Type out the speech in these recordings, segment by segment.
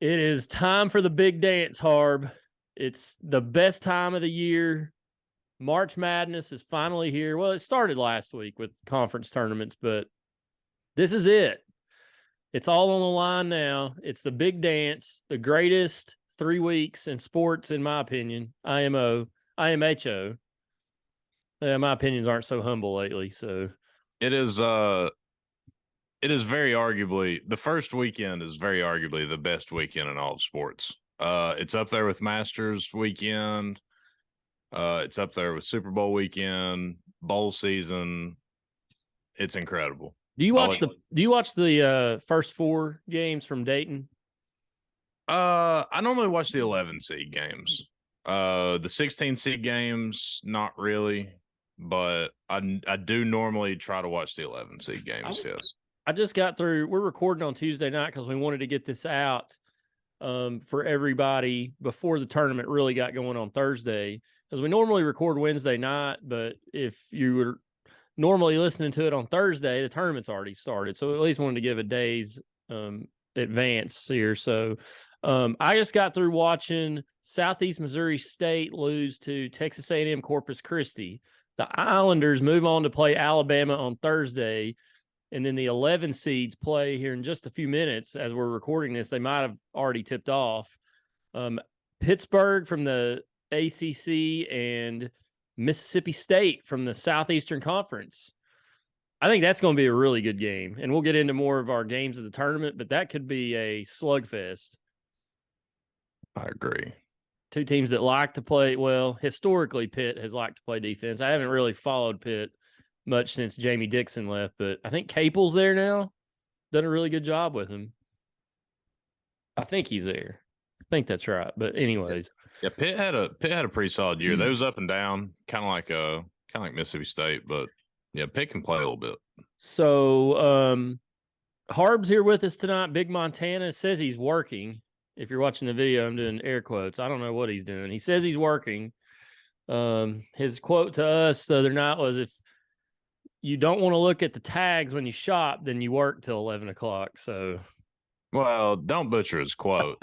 It is time for the big dance, Harb. It's the best time of the year. March Madness is finally here. Well, it started last week with conference tournaments, but this is it. It's all on the line now. It's the big dance, the greatest 3 weeks in sports, in my opinion. IMHO. My opinions aren't so humble lately. So It is very arguably the first weekend is very arguably the best weekend in all of sports. It's up there with Masters weekend. It's up there with Super Bowl weekend, bowl season. It's incredible. do you watch the first 4 games from Dayton? I normally watch the 11 seed games. The 16 seed games, not really, but I do normally try to watch the 11 seed games. Yes. I just got through. We're recording on Tuesday night because we wanted to get this out for everybody before the tournament really got going on Thursday. Because we normally record Wednesday night, but if you were normally listening to it on Thursday, the tournament's already started. So at least wanted to give a day's advance here. So I just got through watching Southeast Missouri State lose to Texas A&M Corpus Christi. The Islanders move on to play Alabama on Thursday. And then the 11 seeds play here in just a few minutes as we're recording this. They might have already tipped off. Pittsburgh from the ACC and Mississippi State from the Southeastern Conference. I think that's going to be a really good game. And we'll get into more of our games of the tournament, but that could be a slugfest. I agree. 2 teams that like to play, well, historically Pitt has liked to play defense. I haven't really followed Pitt much since Jamie Dixon left, but I think Capel's there now. Done a really good job with him. I think he's there. I think that's right. But anyways, yeah, Pitt had a pretty solid year. They was up and down, kind of like Mississippi State, but yeah, Pitt can play a little bit. So Harb's here with us tonight. Big Montana says he's working. If you're watching the video, I'm doing air quotes. I don't know what he's doing. He says he's working. His quote to us the other night was, if you don't want to look at the tags when you shop, then you work till 11 o'clock. So, well, don't butcher his quote.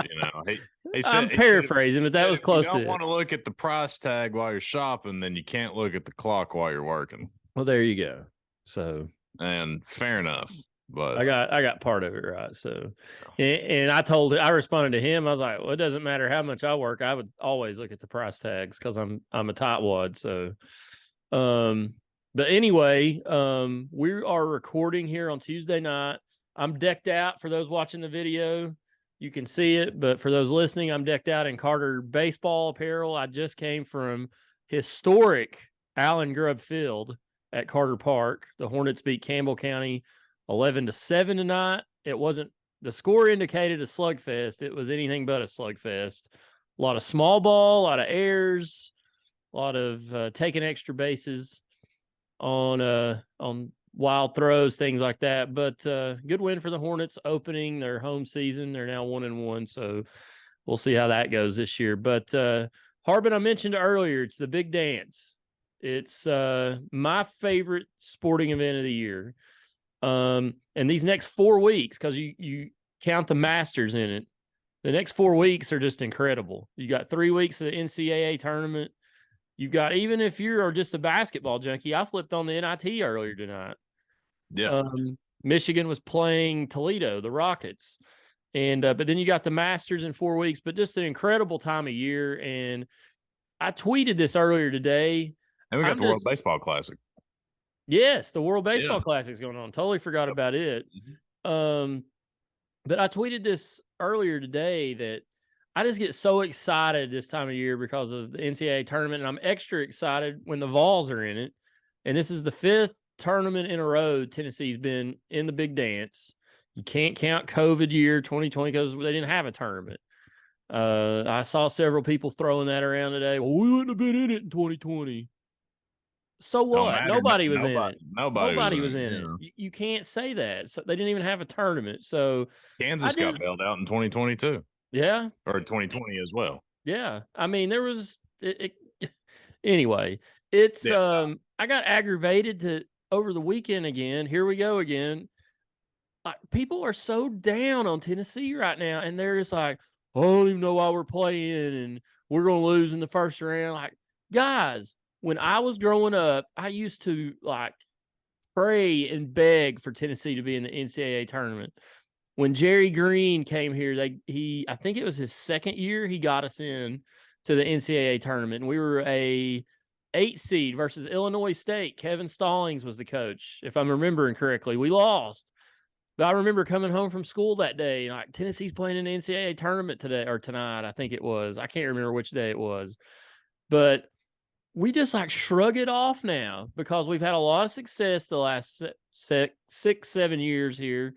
He said, I'm paraphrasing, but that was close to it. You don't want to look at the price tag while you're shopping, then you can't look at the clock while you're working. Well, there you go. So, and fair enough. But I got part of it right. So, and I responded to him. I was like, well, it doesn't matter how much I work. I would always look at the price tags because I'm a tightwad. So, but anyway, we are recording here on Tuesday night. I'm decked out for those watching the video. You can see it, but for those listening, I'm decked out in Carter baseball apparel. I just came from historic Allen Grubb Field at Carter Park. The Hornets beat Campbell County 11-7 tonight. It wasn't, the score indicated a slugfest. It was anything but a slugfest. A lot of small ball, a lot of errors, a lot of taking extra bases on wild throws, things like that. But good win for the Hornets opening their home season. They're now 1-1, so we'll see how that goes this year. But Harbin, I mentioned earlier, it's the big dance. It's my favorite sporting event of the year. And these next 4 weeks, because you count the Masters in it, the next 4 weeks are just incredible. You got 3 weeks of the NCAA tournament. You've got, even if you're just a basketball junkie, I flipped on the NIT earlier tonight. Yeah. Michigan was playing Toledo, the Rockets. And but then you got the Masters in 4 weeks, but just an incredible time of year. And I tweeted this earlier today. And we got the World Baseball Classic. Yes, the World Baseball Classic is going on. Totally forgot about it. But I tweeted this earlier today that I just get so excited this time of year because of the NCAA tournament, and I'm extra excited when the Vols are in it. And this is the 5th tournament in a row Tennessee's been in the big dance. You can't count COVID year 2020 because they didn't have a tournament. I saw several people throwing that around today. Well, we wouldn't have been in it in 2020. So what? Nobody was in it. Nobody was in it. You can't say that. So they didn't even have a tournament. So Kansas got bailed out in 2022. Yeah. Or 2020 as well. Yeah. I mean, there was anyway, it's I got aggravated over the weekend again. Here we go again. like, people are so down on Tennessee right now, and they're just like, I don't even know why we're playing, and we're going to lose in the first round. Like, guys, when I was growing up, I used to like pray and beg for Tennessee to be in the NCAA tournament. When Jerry Green came here, I think it was his second year, he got us in to the NCAA tournament, and we were a 8 seed versus Illinois State. Kevin Stallings was the coach, if I'm remembering correctly. We lost. But I remember coming home from school that day, like Tennessee's playing in the NCAA tournament today or tonight, I think it was. I can't remember which day it was. But we just like shrug it off now because we've had a lot of success the last 6-7 years here.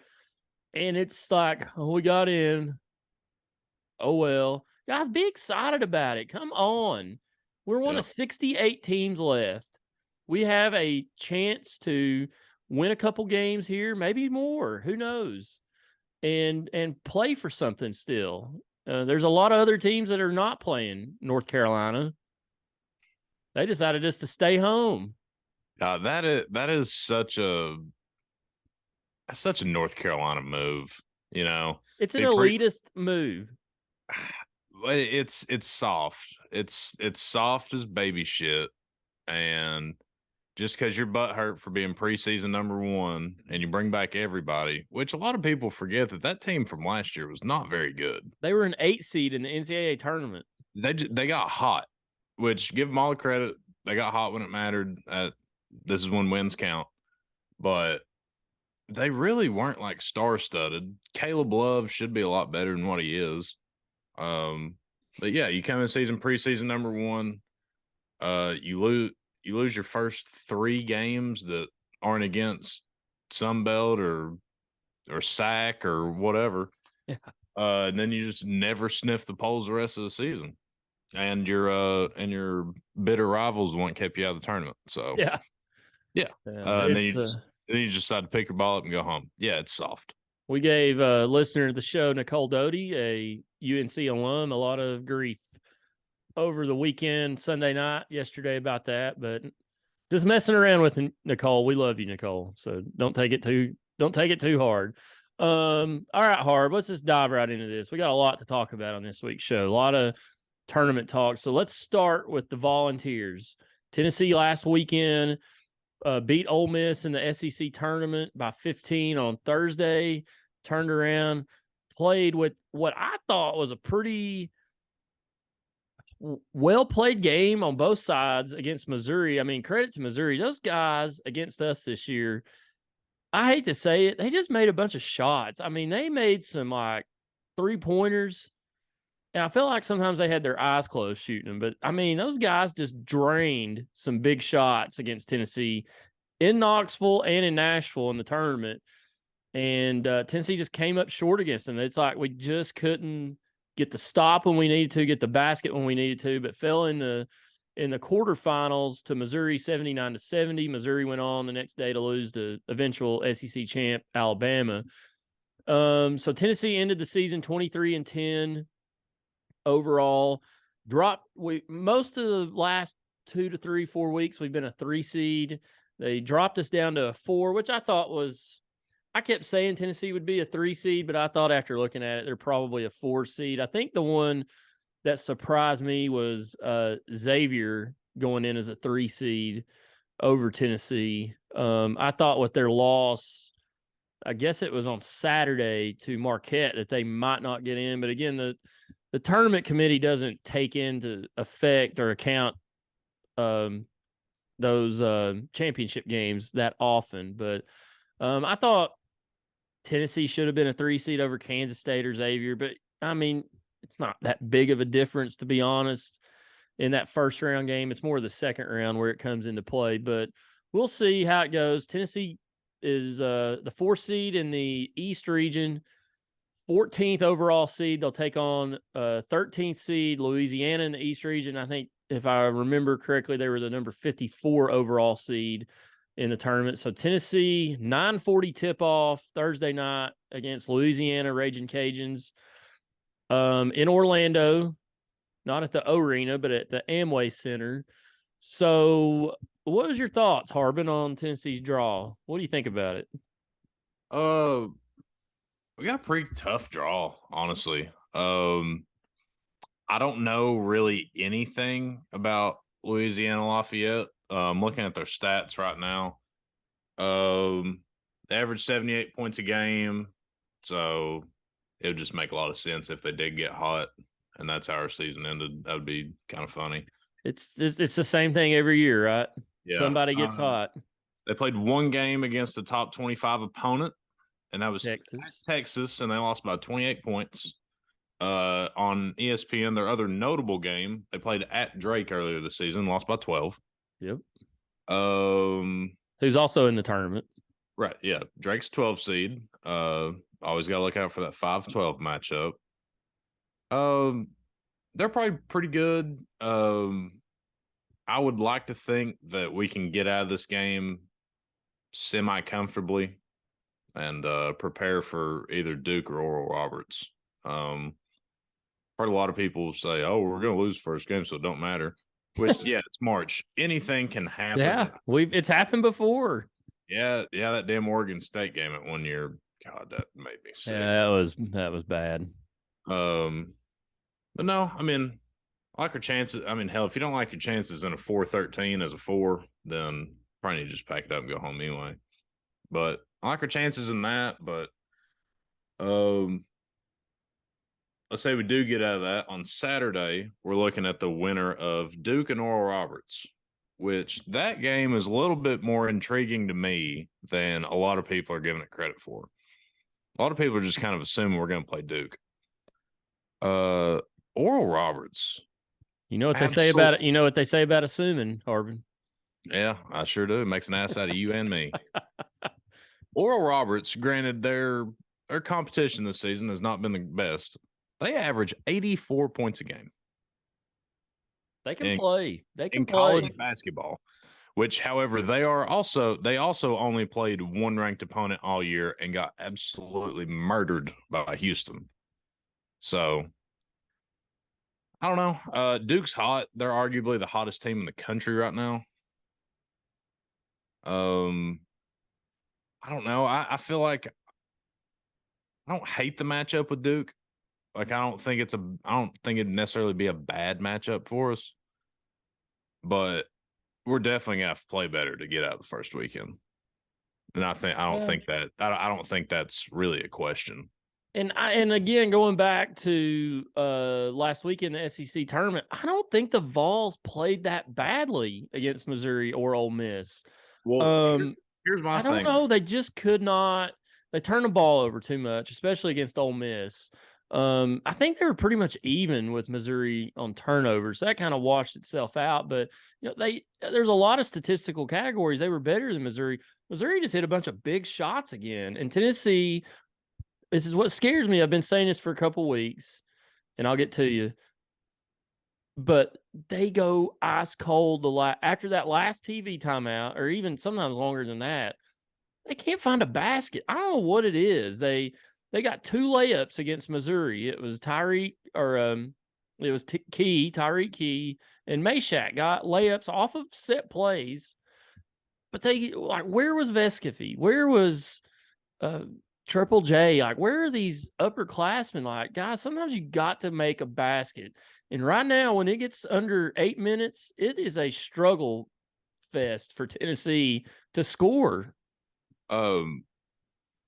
And it's like, oh, we got in. Oh, well. Guys, be excited about it. Come on. We're one of 68 teams left. We have a chance to win a couple games here, maybe more. Who knows? And play for something still. There's a lot of other teams that are not playing North Carolina. They decided just to stay home. That is such a North Carolina move. You know, It's an elitist move. It's soft. It's soft as baby shit, and just because your butt hurt for being preseason #1 and you bring back everybody, which a lot of people forget that team from last year was not very good. They were an 8 seed in the NCAA tournament. They got hot, which give them all the credit. They got hot when it mattered. This is when wins count, but they really weren't like star studded. Caleb Love should be a lot better than what he is. But yeah, you come in preseason #1, you lose your first 3 games that aren't against Sunbelt or SAC or whatever. Yeah. And then you just never sniff the polls the rest of the season. And your bitter rivals won't keep you out of the tournament. So yeah. And then you just decide to pick your ball up and go home. Yeah, it's soft. We gave a listener of the show, Nicole Doty, a UNC alum, a lot of grief over the weekend, Sunday night, yesterday about that. But just messing around with Nicole. We love you, Nicole. So don't take it too hard. All right, Harb, let's just dive right into this. We got a lot to talk about on this week's show. A lot of tournament talk. So let's start with the Volunteers. Tennessee last weekend beat Ole Miss in the SEC tournament by 15 on Thursday, turned around, played with what I thought was a pretty well-played game on both sides against Missouri. I mean, credit to Missouri. Those guys against us this year, I hate to say it, they just made a bunch of shots. I mean, they made some like 3-pointers, and I feel like sometimes they had their eyes closed shooting them. But, I mean, those guys just drained some big shots against Tennessee in Knoxville and in Nashville in the tournament. And Tennessee just came up short against them. It's like we just couldn't get the stop when we needed to, get the basket when we needed to, but fell in the quarterfinals to Missouri 79-70. Missouri went on the next day to lose to eventual SEC champ Alabama. So Tennessee ended the season 23-10 overall. Most of the last 2 to 3, 4 weeks, we've been a 3 seed. They dropped us down to a 4, which I thought was, I kept saying Tennessee would be a 3 seed, but I thought after looking at it, they're probably a 4 seed. I think the one that surprised me was Xavier going in as a 3 seed over Tennessee. I thought with their loss, I guess it was on Saturday to Marquette, that they might not get in. But again, the tournament committee doesn't take into effect or account those championship games that often. But I thought Tennessee should have been a 3 seed over Kansas State or Xavier. But, I mean, it's not that big of a difference, to be honest, in that first round game. It's more the second round where it comes into play. But we'll see how it goes. Tennessee is the 4 seed in the East region, 14th overall seed. They'll take on 13th seed Louisiana in the East region. I think, if I remember correctly, they were the number 54 overall seed in the tournament. So Tennessee, 9:40 tip-off Thursday night against Louisiana Raging Cajuns in Orlando, not at the Arena, but at the Amway Center. So what was your thoughts, Harbin, on Tennessee's draw? What do you think about it? We got a pretty tough draw, honestly. I don't know really anything about Louisiana Lafayette. I'm looking at their stats right now. They average 78 points a game, so it would just make a lot of sense if they did get hot, and that's how our season ended. That would be kind of funny. It's the same thing every year, right? Yeah. Somebody gets hot. They played one game against the top 25 opponent, and that was at Texas. Texas, and they lost by 28 points. On ESPN, their other notable game, they played at Drake earlier this season, lost by 12. Yep. Um, Who's also in the tournament. right, yeah. Drake's 12 seed. Always got to look out for that 5-12 matchup. Um, they're probably pretty good. I would like to think that we can get out of this game semi comfortably and prepare for either Duke or Oral Roberts. Heard a lot of people say, "Oh, we're going to lose first game, so it don't matter." Which, yeah, it's March. Anything can happen. Yeah, it's happened before. Yeah, that damn Oregon State game at 1 year. God, that made me sick. Yeah, that was bad. But no, I mean, I like our chances. I mean, hell, if you don't like your chances in a 4-13 as a 4, then probably need to just pack it up and go home anyway. But I like our chances in that. But let's say we do get out of that on Saturday. We're looking at the winner of Duke and Oral Roberts, which that game is a little bit more intriguing to me than a lot of people are giving it credit for. A lot of people are just kind of assuming we're going to play Duke. Oral Roberts. You know what they say about it? You know what they say about assuming, Harbin? Yeah, I sure do. It makes an ass out of you and me. Oral Roberts, granted, their competition this season has not been the best. They average 84 points a game. They can play. They can in play. College basketball, which, however, they also only played one ranked opponent all year and got absolutely murdered by Houston. So I don't know. Duke's hot. They're arguably the hottest team in the country right now. I don't know. I feel like I don't hate the matchup with Duke. Like I don't think it'd necessarily be a bad matchup for us. But we're definitely gonna have to play better to get out the first weekend. And I don't think that's really a question. And again, going back to last week in the SEC tournament, I don't think the Vols played that badly against Missouri or Ole Miss. Well, here's my thing. I don't know. They just could not. They turned the ball over too much, especially against Ole Miss. I think they were pretty much even with Missouri on turnovers. That kind of washed itself out. But there's a lot of statistical categories. They were better than Missouri. Missouri just hit a bunch of big shots again, and Tennessee. This is what scares me. I've been saying this for a couple weeks, and I'll get to you. But they go ice cold after that last TV timeout, or even sometimes longer than that. They can't find a basket. I don't know what it is. They got 2 layups against Missouri. It was Tyreek Key, and Meshack got layups off of set plays. But where was Vescovy? Where was Triple J? Like, where are these upperclassmen? Like, guys, sometimes you got to make a basket. And right now, when it gets under 8 minutes, it is a struggle fest for Tennessee to score.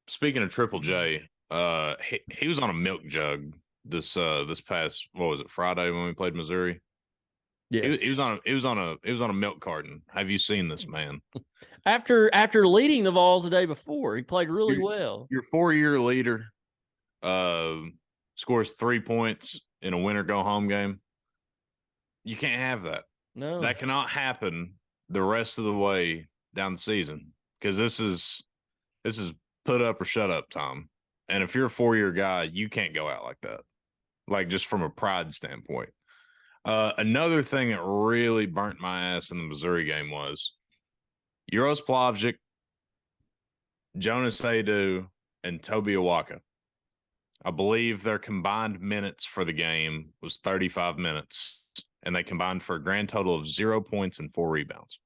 Speaking of Triple J, he was on a milk jug this past, what was it, Friday when we played Missouri? Yes. He was on a milk carton. Have you seen this man? After leading the Vols the day before, he played really well. Your 4-year leader scores 3 points in a winner go home game. You can't have that. No, that cannot happen the rest of the way down the season, because this is put up or shut up time. And if you're a 4-year guy, you can't go out like that. Like, just from a pride standpoint. Another thing that really burnt my ass in the Missouri game was Uros Plavsic, Jonas Adu, and Toby Awaka. I believe their combined minutes for the game was 35 minutes, and they combined for a grand total of 0 points and 4 rebounds.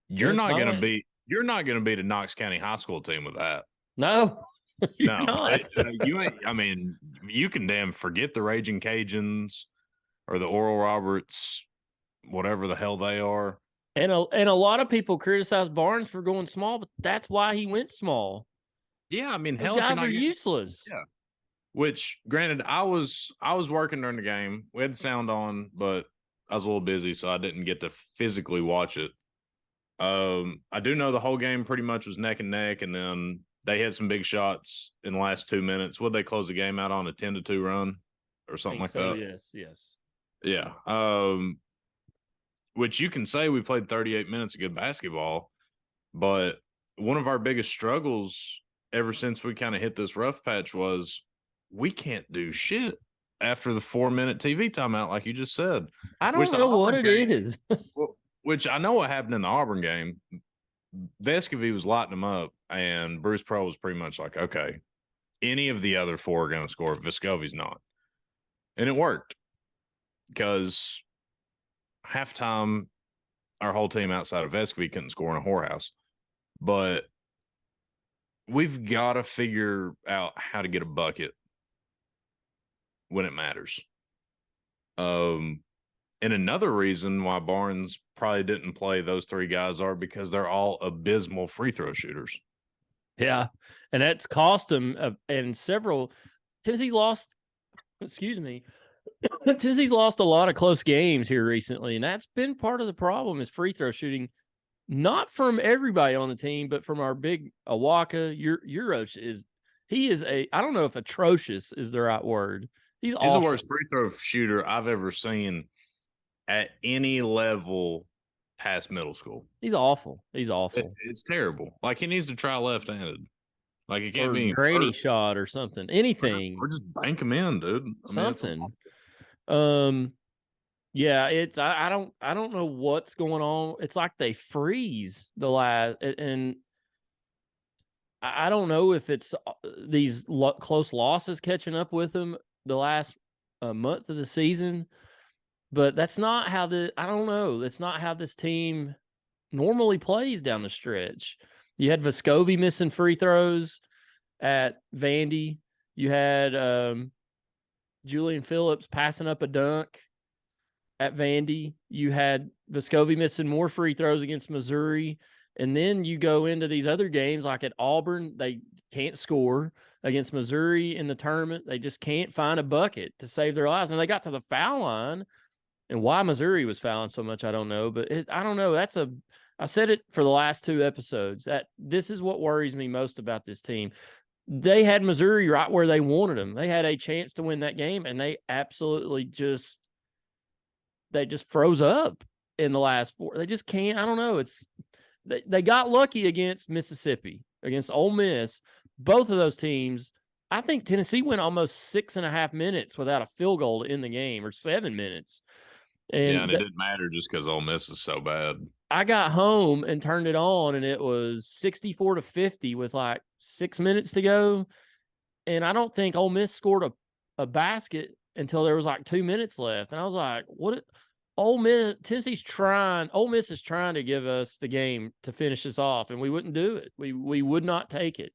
You're not going to beat You're not going to beat a Knox County high school team with that. No, you're No, not. you ain't. I mean, you can damn forget the Raging Cajuns or the Oral Roberts, whatever the hell they are. And a lot of people criticize Barnes for going small, but that's why he went small. Yeah, I mean, Those hell, if you're guys not are getting, useless. yeah. Which, granted, I was working during the game. We had the sound on, but I was a little busy, so I didn't get to physically watch it. I do know the whole game pretty much was neck and neck, and then they had some big shots in the last 2 minutes. Would they close the game out on a 10-2 run or I something think like so. that? Yes. Yeah. Which you can say we played 38 minutes of good basketball, but one of our biggest struggles ever since we kind of hit this rough patch was we can't do shit after the 4-minute TV timeout, like you just said. I Which don't the know what Auburn it game, is. which I know what happened in the Auburn game. Vescovy was lighting them up, and Bruce Pro was pretty much like, okay, any of the other four are going to score. Vescovy's not. And it worked because halftime, our whole team outside of Vescovy couldn't score in a whorehouse. But we've got to figure out how to get a bucket when it matters. And another reason why Barnes probably didn't play those three guys are because they're all abysmal free throw shooters. Yeah, and that's cost them. And several Tennessee's lost. Excuse me. Tennessee's lost a lot of close games here recently, and that's been part of the problem is free throw shooting. Not from everybody on the team, but from our big Awaka. Euros is I don't know if atrocious is the right word. He's the awful. worst free throw shooter I've ever seen at any level past middle school. He's awful. It's terrible. Like he needs to try left-handed. Like it can't or be granny shot or something. Anything. Or just bank him in, dude. Something. Yeah, it's I don't know what's going on. It's like they freeze the last, and I don't know if it's these close losses catching up with them the last month of the season, but that's not how I don't know. That's not how this team normally plays down the stretch. You had Vescovi missing free throws at Vandy. You had Julian Phillips passing up a dunk at Vandy. You had Vescovi missing more free throws against Missouri. And then you go into these other games like at Auburn, they can't score. Against Missouri in the tournament, they just can't find a bucket to save their lives. And they got to the foul line. And why Missouri was fouling so much, I don't know. But I don't know. I said it for the last two episodes. That this is what worries me most about this team. They had Missouri right where they wanted them. They had a chance to win that game, and they absolutely just froze up in the last four. They just can't. I don't know. They got lucky against Mississippi, against Ole Miss. Both of those teams, I think Tennessee went almost 6.5 minutes without a field goal to end the game, or 7 minutes. And it didn't matter just because Ole Miss is so bad. I got home and turned it on, and it was 64-50 with like 6 minutes to go. And I don't think Ole Miss scored a basket until there was like 2 minutes left. And I was like, what? Ole Miss is trying to give us the game to finish us off, and we wouldn't do it. We would not take it.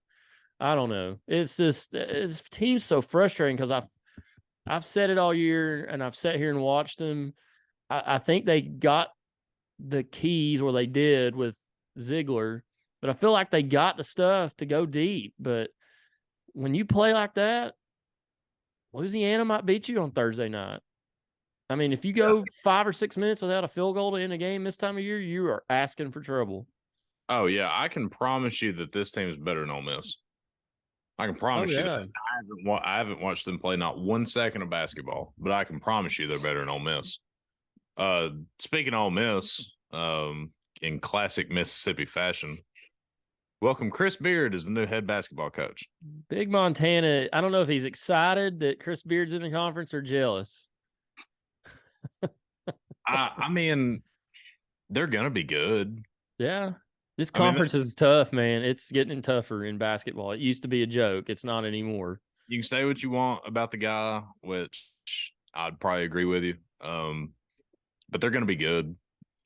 I don't know. It's just this team's so frustrating because I've said it all year, and I've sat here and watched them. I think they got the keys, or they did with Ziegler, but I feel like they got the stuff to go deep. But when you play like that, Louisiana might beat you on Thursday night. I mean, if you go 5 or 6 minutes without a field goal to end a game this time of year, you are asking for trouble. Oh, yeah. I can promise you that this team is better than Ole Miss. I can promise you that. I haven't watched them play not 1 second of basketball, but I can promise you they're better than Ole Miss. Speaking of Ole Miss, in classic Mississippi fashion, welcome Chris Beard as the new head basketball coach. Big Montana. I don't know if he's excited that Chris Beard's in the conference or jealous. I mean, they're gonna be good. Yeah. This conference is tough, man. It's getting tougher in basketball. It used to be a joke. It's not anymore. You can say what you want about the guy, which I'd probably agree with you. But they're gonna be good.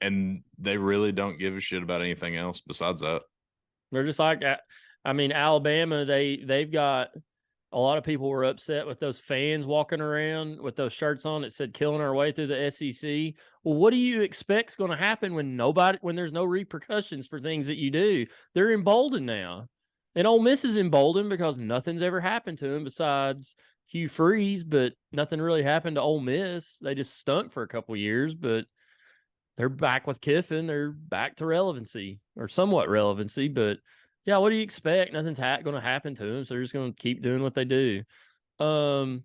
And they really don't give a shit about anything else besides that. They're just like, I mean, Alabama. They've got a lot of people were upset with those fans walking around with those shirts on that said "Killing Our Way Through the SEC." Well, what do you expect's going to happen when there's no repercussions for things that you do? They're emboldened now, and Ole Miss is emboldened because nothing's ever happened to them besides Hugh Freeze, but nothing really happened to Ole Miss. They just stunk for a couple years, but they're back with Kiffin. They're back to relevancy or somewhat relevancy, but yeah, what do you expect? Nothing's going to happen to them, so they're just going to keep doing what they do. So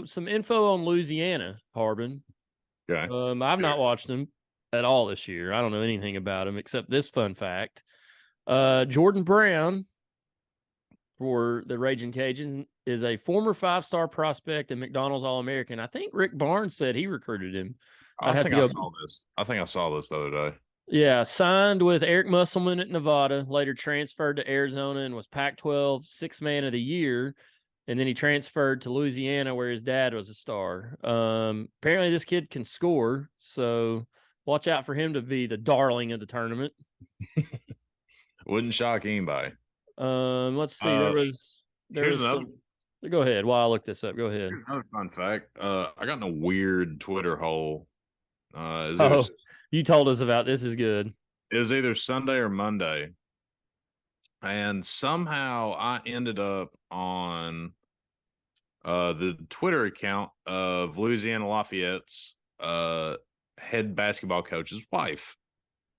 some info on Louisiana, Harbin. Okay. I've not watched them at all this year. I don't know anything about them except this fun fact. Jordan Brown for the Raging Cajuns is a former 5-star prospect and McDonald's All-American. I think Rick Barnes said he recruited him. I think I saw this. I think I saw this the other day. Yeah, signed with Eric Musselman at Nevada, later transferred to Arizona and was Pac-12 Sixth Man of the Year. And then he transferred to Louisiana where his dad was a star. Apparently this kid can score, so watch out for him to be the darling of the tournament. Wouldn't shock anybody. Let's see. There's some. Go ahead. While I look this up, go ahead. Here's another fun fact. I got in a weird Twitter hole. You told us about this. Is good. It was either Sunday or Monday, and somehow I ended up on the Twitter account of Louisiana Lafayette's head basketball coach's wife.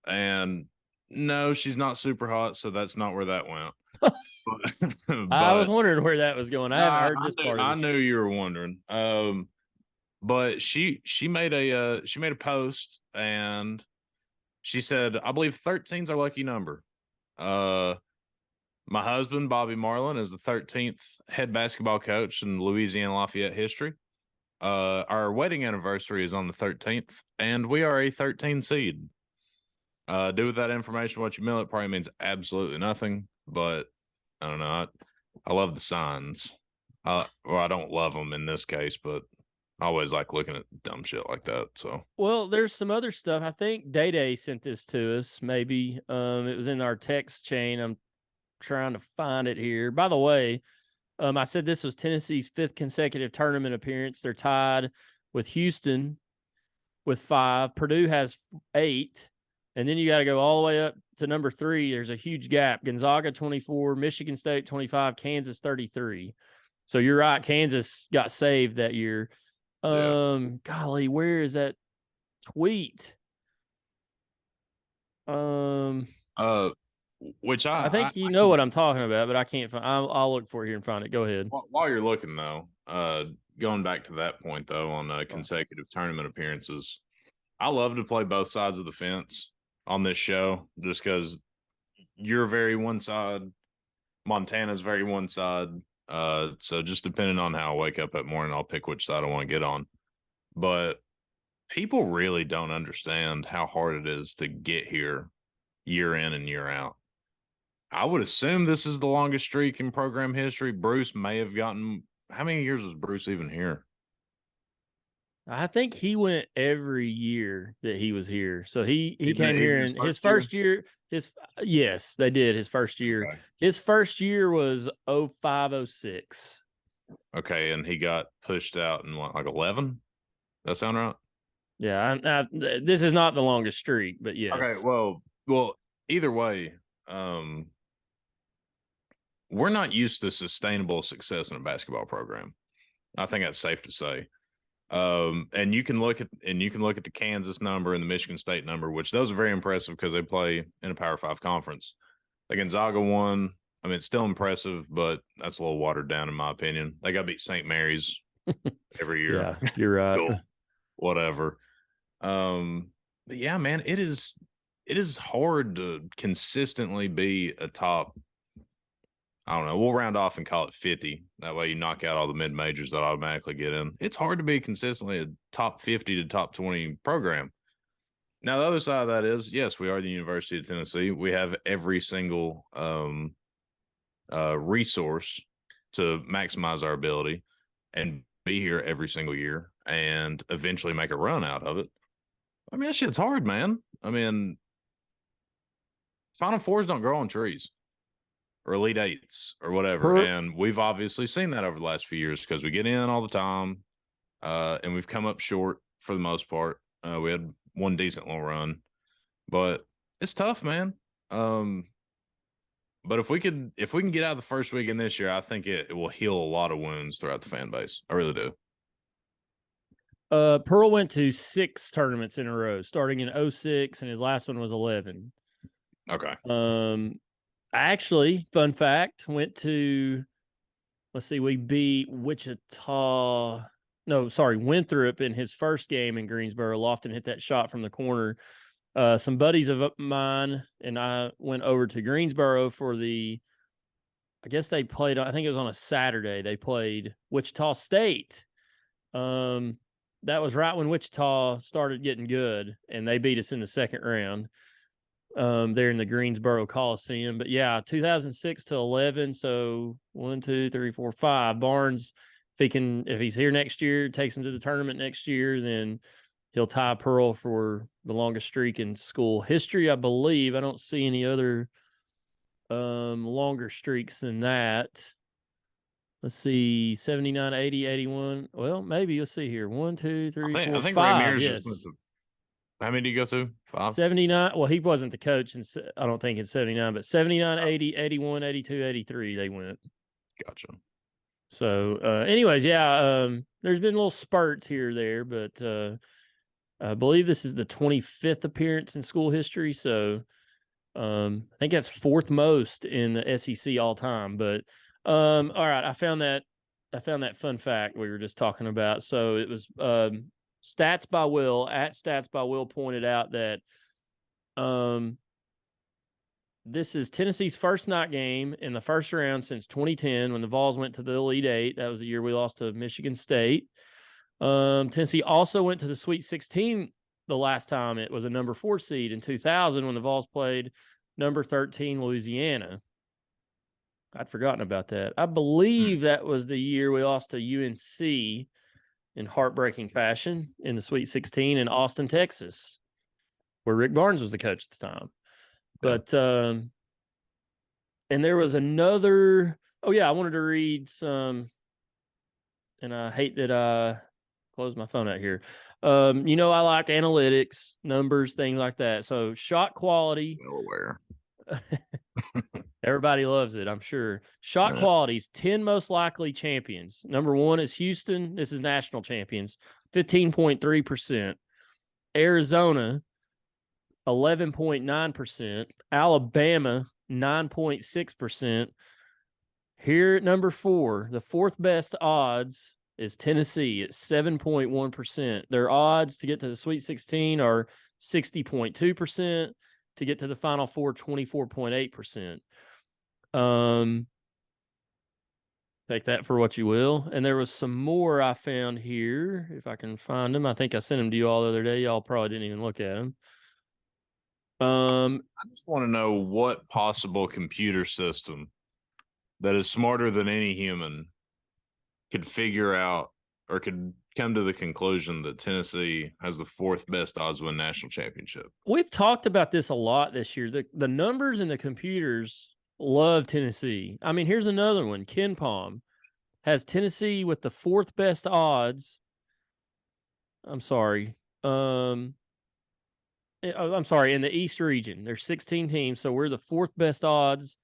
And no, she's not super hot, so that's not where that went. but, I was wondering where that was going. I haven't heard this part. I knew you were wondering. But she made a post and she said, I believe 13's our lucky number. My husband, Bobby Marlin, is the 13th head basketball coach in Louisiana Lafayette history. Our wedding anniversary is on the 13th, and we are a 13 seed. Do with that information what you will. It probably means absolutely nothing, but I don't know. I love the signs. I don't love them in this case, but I always like looking at dumb shit like that. So, well, there's some other stuff. I think Day sent this to us. Maybe it was in our text chain. I'm trying to find it here. By the way, I said this was Tennessee's 5th consecutive tournament appearance. They're tied with Houston with 5. Purdue has 8. And then you got to go all the way up to number 3. There's a huge gap. Gonzaga 24, Michigan State 25, Kansas 33. So you're right. Kansas got saved that year. Golly, where is that tweet? Which I think you know what I'm talking about, but I can't find. I'll look for it here and find it. Go ahead. While you're looking, though, going back to that point, though, on consecutive tournament appearances, I love to play both sides of the fence on this show, just because you're very one side, Montana's very one side. So just depending on how I wake up that morning, I'll pick which side I want to get on. But people really don't understand how hard it is to get here year in and year out. I would assume this is the longest streak in program history. Bruce may have gotten – how many years was Bruce even here? I think he went every year that he was here. So he came here in his first year. Yes, they did his first year. Okay. His first year was 05-06. Okay, and he got pushed out in what, like 11? That sound right? Yeah, this is not the longest streak, but yes. Okay, well, either way, we're not used to sustainable success in a basketball program. I think that's safe to say. And you can look at the Kansas number and the Michigan State number, which those are very impressive because they play in a Power 5 conference. The Gonzaga one, I mean, it's still impressive, but that's a little watered down in my opinion. They got to beat St. Mary's every year. Yeah, you're right. Cool. Whatever. But yeah, man, it is hard to consistently be a top. I don't know. We'll round off and call it 50. That way you knock out all the mid-majors that automatically get in. It's hard to be consistently a top 50 to top 20 program. Now, the other side of that is, yes, we are the University of Tennessee. We have every single resource to maximize our ability and be here every single year and eventually make a run out of it. I mean, that shit's hard, man. I mean, Final Fours don't grow on trees or Elite Eights or whatever. Per, And we've obviously seen that over the last few years because we get in all the time, and we've come up short for the most part. We had one decent little run, but it's tough, man. But if we can get out of the first weekend this year, I think it will heal a lot of wounds throughout the fan base. I really do. Pearl went to 6 tournaments in a row, starting in 06, and his last one was 11. Okay. I actually, fun fact, went to, let's see, we beat Wichita. No, sorry, Winthrop in his first game in Greensboro. Lofton hit that shot from the corner. Some buddies of mine and I went over to Greensboro for I guess they played, I think it was on a Saturday. They played Wichita State. That was right when Wichita started getting good, and they beat us in the second round. There in the Greensboro Coliseum. But yeah, 2006 to 11. So 1, 2, 3, 4, 5. Barnes, if he's here next year, takes him to the tournament next year, then he'll tie Pearl for the longest streak in school history, I believe. I don't see any other longer streaks than that. Let's see, 79, 80, 81. Well, maybe you'll see here. 1, 2, 3, 4, I think 5. Ramirez Yes. just went to. How many did you go to? 5? 79. Well, he wasn't the coach, I don't think in 79, but 79, 80, 81, 82, 83, they went. Gotcha. So, anyways, yeah, there's been little spurts here or there, but I believe this is the 25th appearance in school history. So, I think that's 4th most in the SEC all time. But, all right, I found that fun fact we were just talking about. So it was, Stats by Will pointed out that this is Tennessee's first night game in the first round since 2010 when the Vols went to the Elite Eight. That was the year we lost to Michigan State. Tennessee also went to the Sweet 16 the last time it was a number 4 seed in 2000 when the Vols played number 13 Louisiana. I'd forgotten about that. I believe that was the year we lost to UNC in heartbreaking fashion in the Sweet 16 in Austin, Texas, where Rick Barnes was the coach at the time. But, and there was another, I wanted to read some, and I hate that I closed my phone out here. I like analytics, numbers, things like that. So shot quality. Well aware. Everybody loves it, I'm sure. Shot qualities, 10 most likely champions. Number 1 is Houston. This is national champions, 15.3%. Arizona, 11.9%. Alabama, 9.6%. Here at number 4, the 4th best odds is Tennessee at 7.1%. Their odds to get to the Sweet 16 are 60.2%. To get to the Final Four, 24.8%. Take that for what you will. And there was some more I found here, if I can find them. I think I sent them to you all the other day. Y'all probably didn't even look at them. I just want to know what possible computer system that is smarter than any human could figure out or could come to the conclusion that Tennessee has the 4th best odds win national championship. We've talked about this a lot this year. The numbers and the computers love Tennessee. I mean, here's another one. Ken Palm has Tennessee with the 4th best odds. I'm sorry. I'm sorry. In the East region, there's 16 teams. So we're the 4th best odds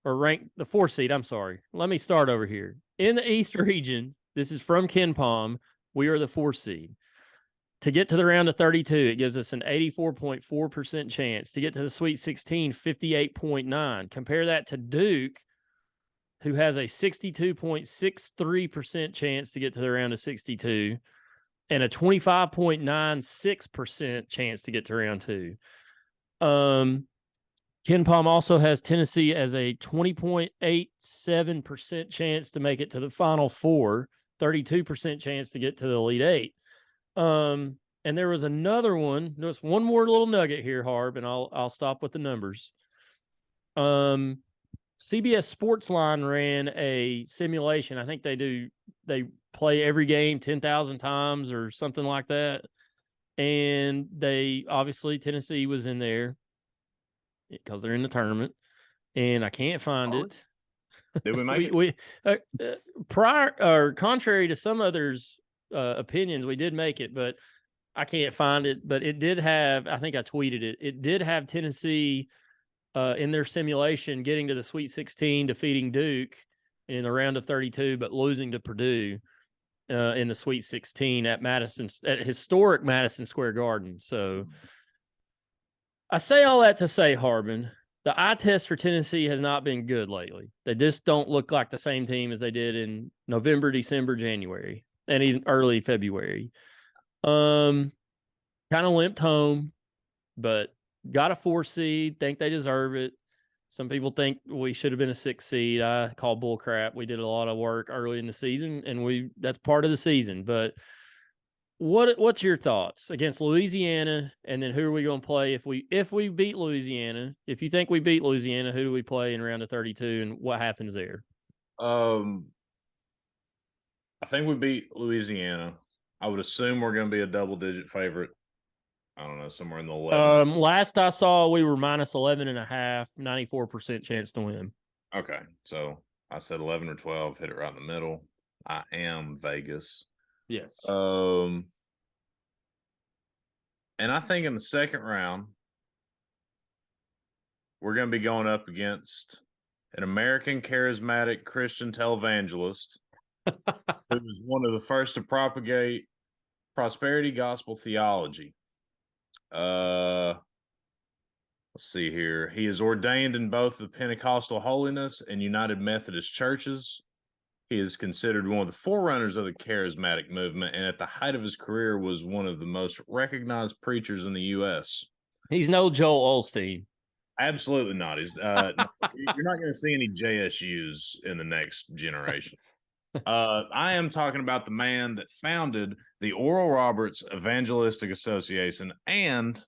or ranked the 4th seed. I'm sorry. Let me start over here. In the East region, this is from Ken Palm. We are the 4th seed. To get to the round of 32, it gives us an 84.4% chance. To get to the Sweet 16, 58.9. Compare that to Duke, who has a 62.63% chance to get to the round of 62 and a 25.96% chance to get to round 2. Ken Palm also has Tennessee as a 20.87% chance to make it to the Final Four, 32% chance to get to the Elite Eight. And there was another one. There's one more little nugget here, Harb, and I'll stop with the numbers. CBS Sportsline ran a simulation. I think they play every game 10,000 times or something like that. And Tennessee was in there. because they're in the tournament, and I can't find it. Did we make it? We prior or contrary to some others' opinions, we did make it, but I can't find it. But it did have, I think I tweeted it. It did have Tennessee in their simulation getting to the Sweet 16, defeating Duke in the round of 32, but losing to Purdue in the Sweet 16 at historic Madison Square Garden. So I say all that to say, Harbin, the eye test for Tennessee has not been good lately. They just don't look like the same team as they did in November, December, January, and even early February. Kind of limped home, but got a 4 seed. Think they deserve it. Some people think we should have been a 6 seed. I call bull crap. We did a lot of work early in the season, and that's part of the season. But what's your thoughts against Louisiana, and then who are we going to play if we beat Louisiana? If you think we beat Louisiana, who do we play in round of 32, and what happens there? I think we beat Louisiana. I would assume we're going to be a double-digit favorite. I don't know, somewhere in the 11. Last I saw, we were minus 11.5, 94% chance to win. Okay, so I said 11 or 12, hit it right in the middle. I am Vegas. Yes. And I think in the second round, we're going to be going up against an American charismatic Christian televangelist who was one of the first to propagate prosperity gospel theology. Let's see here. He is ordained in both the Pentecostal Holiness and United Methodist churches. He is considered one of the forerunners of the charismatic movement, and at the height of his career was one of the most recognized preachers in the U.S. He's no Joel Osteen. Absolutely not. He's you're not going to see any JSUs in the next generation. I am talking about the man that founded the Oral Roberts Evangelistic Association and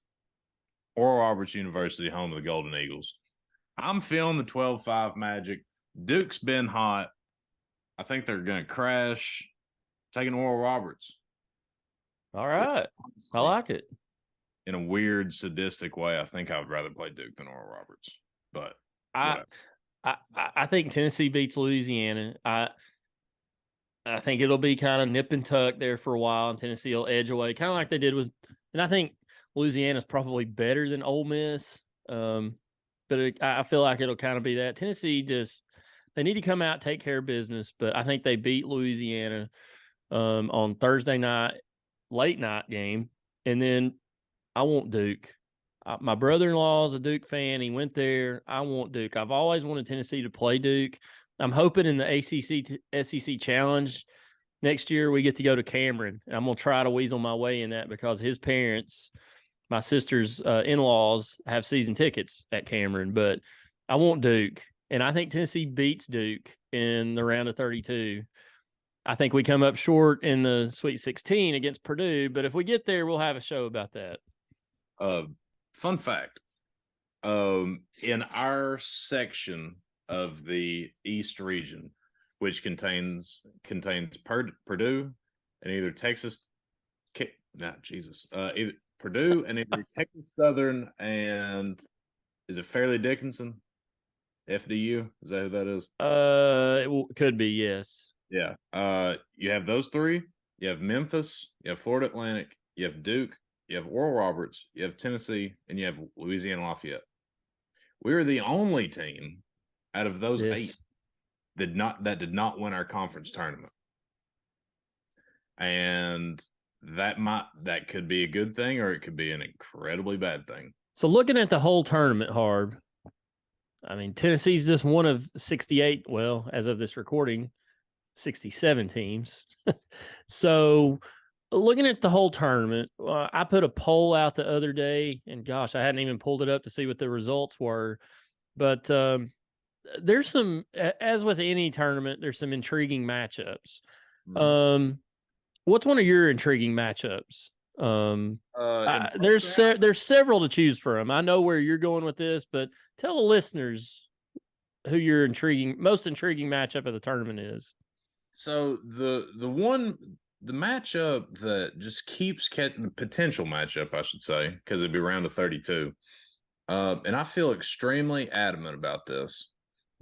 Oral Roberts University, home of the Golden Eagles. I'm feeling the 12-5 magic. Duke's been hot. I think they're going to crash. Taking Oral Roberts. All right. I like it. In a weird, sadistic way, I think I would rather play Duke than Oral Roberts. But I think Tennessee beats Louisiana. I think it'll be kind of nip and tuck there for a while, and Tennessee will edge away, kind of like they did with. And I think Louisiana's probably better than Ole Miss, but I feel like it'll kind of be that. Tennessee they need to come out, take care of business, but I think they beat Louisiana on Thursday night, late night game, and then I want Duke. My brother-in-law is a Duke fan. He went there. I want Duke. I've always wanted Tennessee to play Duke. I'm hoping in the ACC SEC Challenge next year we get to go to Cameron, and I'm going to try to weasel my way in that because his parents, my sister's in-laws, have season tickets at Cameron. But I want Duke, and I think Tennessee beats Duke in the round of 32. I think we come up short in the Sweet 16 against Purdue, but if we get there, we'll have a show about that. Fun fact. In our section of the East region, which contains Purdue and either Texas, either Purdue and either Texas Southern and is it Fairleigh Dickinson? FDU? Is that who that is? It could be, yes. Yeah. You have those three. You have Memphis. You have Florida Atlantic. You have Duke. You have Oral Roberts. You have Tennessee, and you have Louisiana Lafayette. We are the only team out of those 8 that did not win our conference tournament, and that could be a good thing or it could be an incredibly bad thing. So looking at the whole tournament, Harb, I mean, Tennessee's just one of 68. Well, as of this recording, 67 teams. So looking at the whole tournament, I put a poll out the other day, and gosh, I hadn't even pulled it up to see what the results were. But there's some, as with any tournament, there's some intriguing matchups. Mm-hmm. What's one of your intriguing matchups? There's several to choose from. I know where you're going with this, but tell the listeners who your most intriguing matchup of the tournament is. So the matchup that just keeps getting the potential matchup, I should say, because it'd be round of 32, And I feel extremely adamant about this.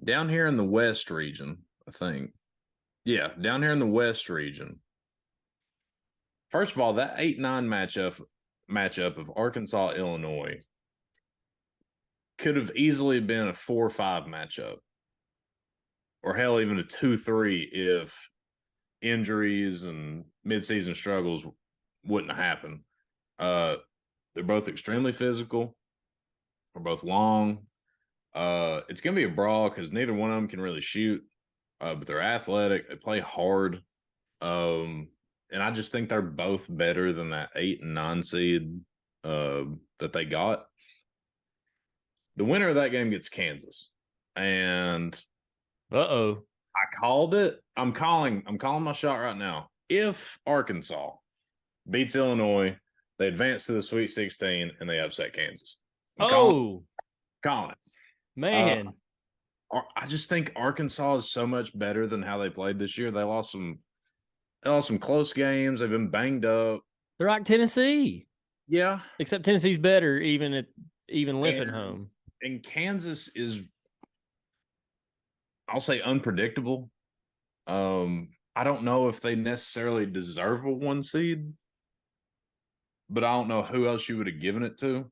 Down here in the West region, I think. Yeah, down here in the West region. First of all, that 8-9 matchup of Arkansas Illinois could have easily been a 4-5 matchup, or hell, even a 2-3 if injuries and midseason struggles wouldn't happen. They're both extremely physical. They're both long. It's gonna be a brawl because neither one of them can really shoot, but they're athletic. They play hard, and I just think they're both better than that 8 and 9 seed that they got. The winner of that game gets Kansas, and I called it. I'm calling my shot right now. If Arkansas beats Illinois, they advance to the Sweet 16 and they upset Kansas. Calling it. Man. I just think Arkansas is so much better than how they played this year. They lost some close games. They've been banged up. They're like Tennessee. Yeah. Except Tennessee's better, even limping home. And Kansas is, I'll say, unpredictable. I don't know if they necessarily deserve a 1 seed, but I don't know who else you would have given it to.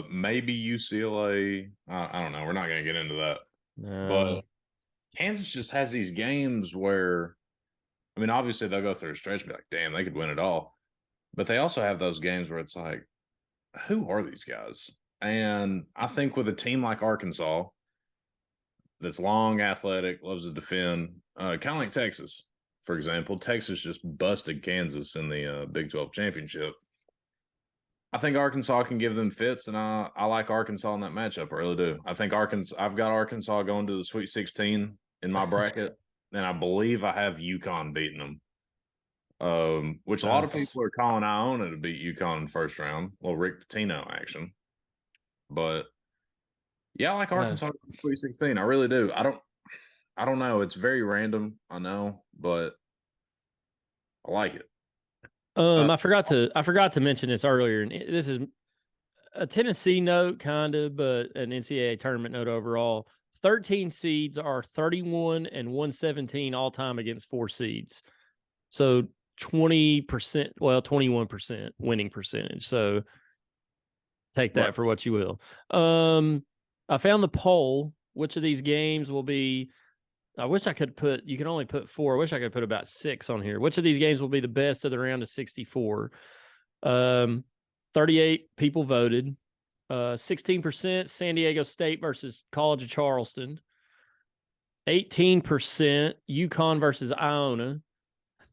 Maybe UCLA. I don't know. We're not going to get into that. No. But Kansas just has these games where, I mean, obviously they'll go through a stretch and be like, damn, they could win it all. But they also have those games where it's like, who are these guys? And I think with a team like Arkansas that's long, athletic, loves to defend, kind of like Texas, for example. Texas just busted Kansas in the Big 12 championship. I think Arkansas can give them fits, and I like Arkansas in that matchup. I really do. I think I've got Arkansas going to the Sweet 16 in my bracket, and I believe I have UConn beating them. Which a lot of people are calling Iona to beat UConn in the first round. Well, Rick Pitino action. But yeah, I like Arkansas Sweet 16. I really do. I don't know. It's very random, I know, but I like it. I forgot to mention this earlier, and this is a Tennessee note, kind of, but an NCAA tournament note overall. 13 seeds are 31 and 117 all time against 4 seeds. So 20%, well, 21% winning percentage. So take that for what you will. I found the poll. Which of these games will be, I wish I could put, you can only put 4. I wish I could put about 6 on here. Which of these games will be the best of the round of 64? 38 people voted. 16% San Diego State versus College of Charleston. 18% UConn versus Iona.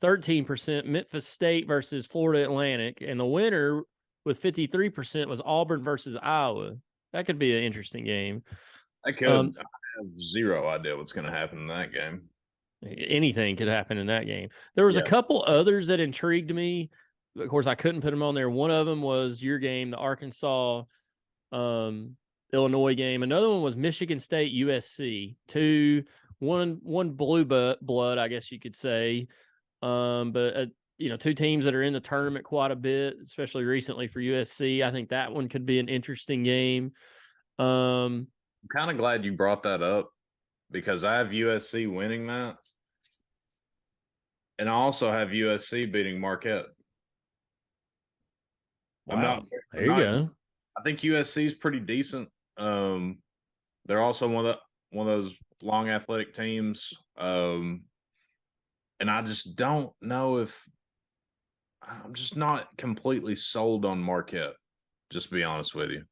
13% Memphis State versus Florida Atlantic. And the winner with 53% was Auburn versus Iowa. That could be an interesting game. I could. I have zero idea what's going to happen in that game. Anything could happen in that game. There was a couple others that intrigued me. Of course, I couldn't put them on there. One of them was your game, the Arkansas Illinois game. Another one was Michigan State USC. One blue blood, I guess you could say. But two teams that are in the tournament quite a bit, especially recently for USC. I think that one could be an interesting game. I'm kind of glad you brought that up because I have USC winning that. And I also have USC beating Marquette. Wow. There you go. I think USC is pretty decent. They're also one of those long athletic teams. And I just don't know if I'm just not completely sold on Marquette, just to be honest with you.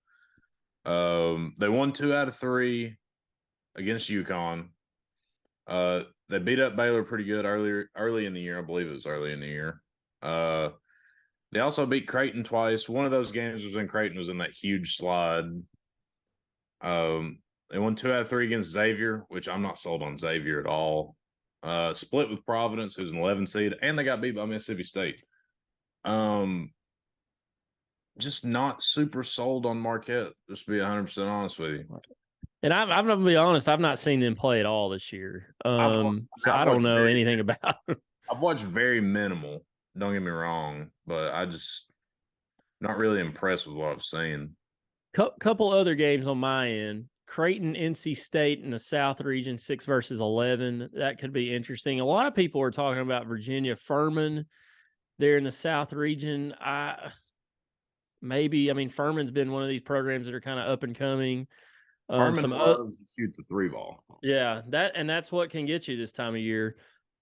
They won 2 out of 3 against UConn. They beat up Baylor pretty good early in the year. I believe it was early in the year. They also beat Creighton twice. One of those games was when Creighton was in that huge slide. They won 2 out of 3 against Xavier, which I'm not sold on Xavier at all. Split with Providence, who's an 11 seed, and they got beat by Mississippi State. Just not super sold on Marquette, just to be 100% honest with you. And I'm going to be honest, I've not seen them play at all this year. So I don't know anything about them. I've watched very minimal, don't get me wrong, but I just not really impressed with what I've seen. Couple other games on my end. Creighton, NC State in the South region, 6 versus 11. That could be interesting. A lot of people are talking about Virginia Furman there in the South region. Furman's been one of these programs that are kind of up and coming. Furman loves to shoot the 3-ball. Yeah, that's what can get you this time of year.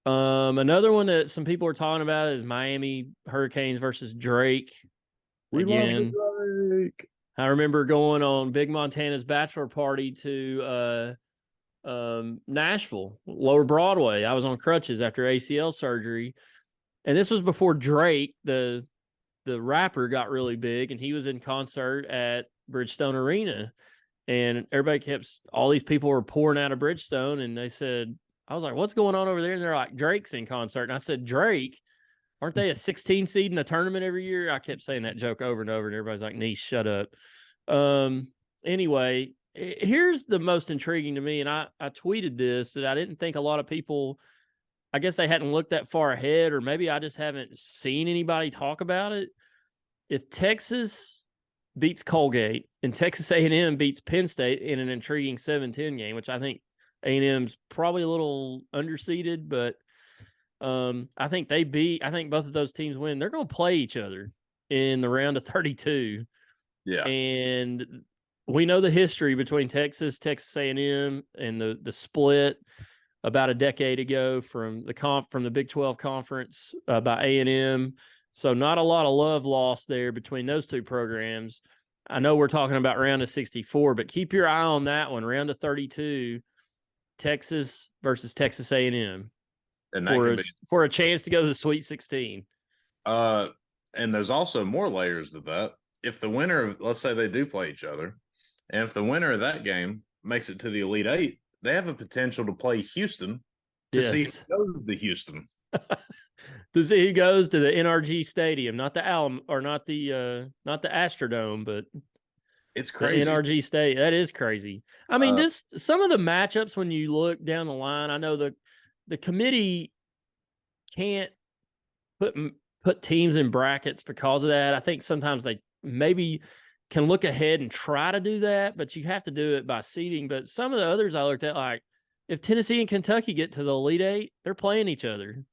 Another one that some people are talking about is Miami Hurricanes versus Drake. We love Drake. I remember going on Big Montana's bachelor party to Nashville, Lower Broadway. I was on crutches after ACL surgery, and this was before Drake, the rapper, got really big, and he was in concert at Bridgestone Arena, and all these people were pouring out of Bridgestone, and they said, I was like, what's going on over there? And they're like, Drake's in concert. And I said, Drake? Aren't they a 16 seed in the tournament every year? I kept saying that joke over and over, and everybody's like, Nease, shut up. Anyway, here's the most intriguing to me, and I tweeted this, that I didn't think a lot of people, I guess they hadn't looked that far ahead, or maybe I just haven't seen anybody talk about it. If Texas beats Colgate and Texas A&M beats Penn State in an intriguing 7-10 game, which I think A&M's probably a little underseeded, but I think both of those teams win. They're going to play each other in the round of 32. Yeah. And we know the history between Texas A&M, and the split about a decade ago from the Big 12 conference by A&M. So not a lot of love lost there between those two programs. I know we're talking about round of 64, but keep your eye on that one, round of 32, Texas versus Texas A&M. And for a chance to go to the Sweet 16. And there's also more layers to that. If the winner, let's say they do play each other, and if the winner of that game makes it to the Elite Eight, they have a potential to play Houston to see who goes to Houston. To see who goes to the NRG Stadium, not the Astrodome, but it's crazy. The NRG Stadium. That is crazy. I mean, just some of the matchups when you look down the line. I know the committee can't put teams in brackets because of that. I think sometimes they maybe can look ahead and try to do that, but you have to do it by seeding. But some of the others I looked at, like if Tennessee and Kentucky get to the Elite Eight, they're playing each other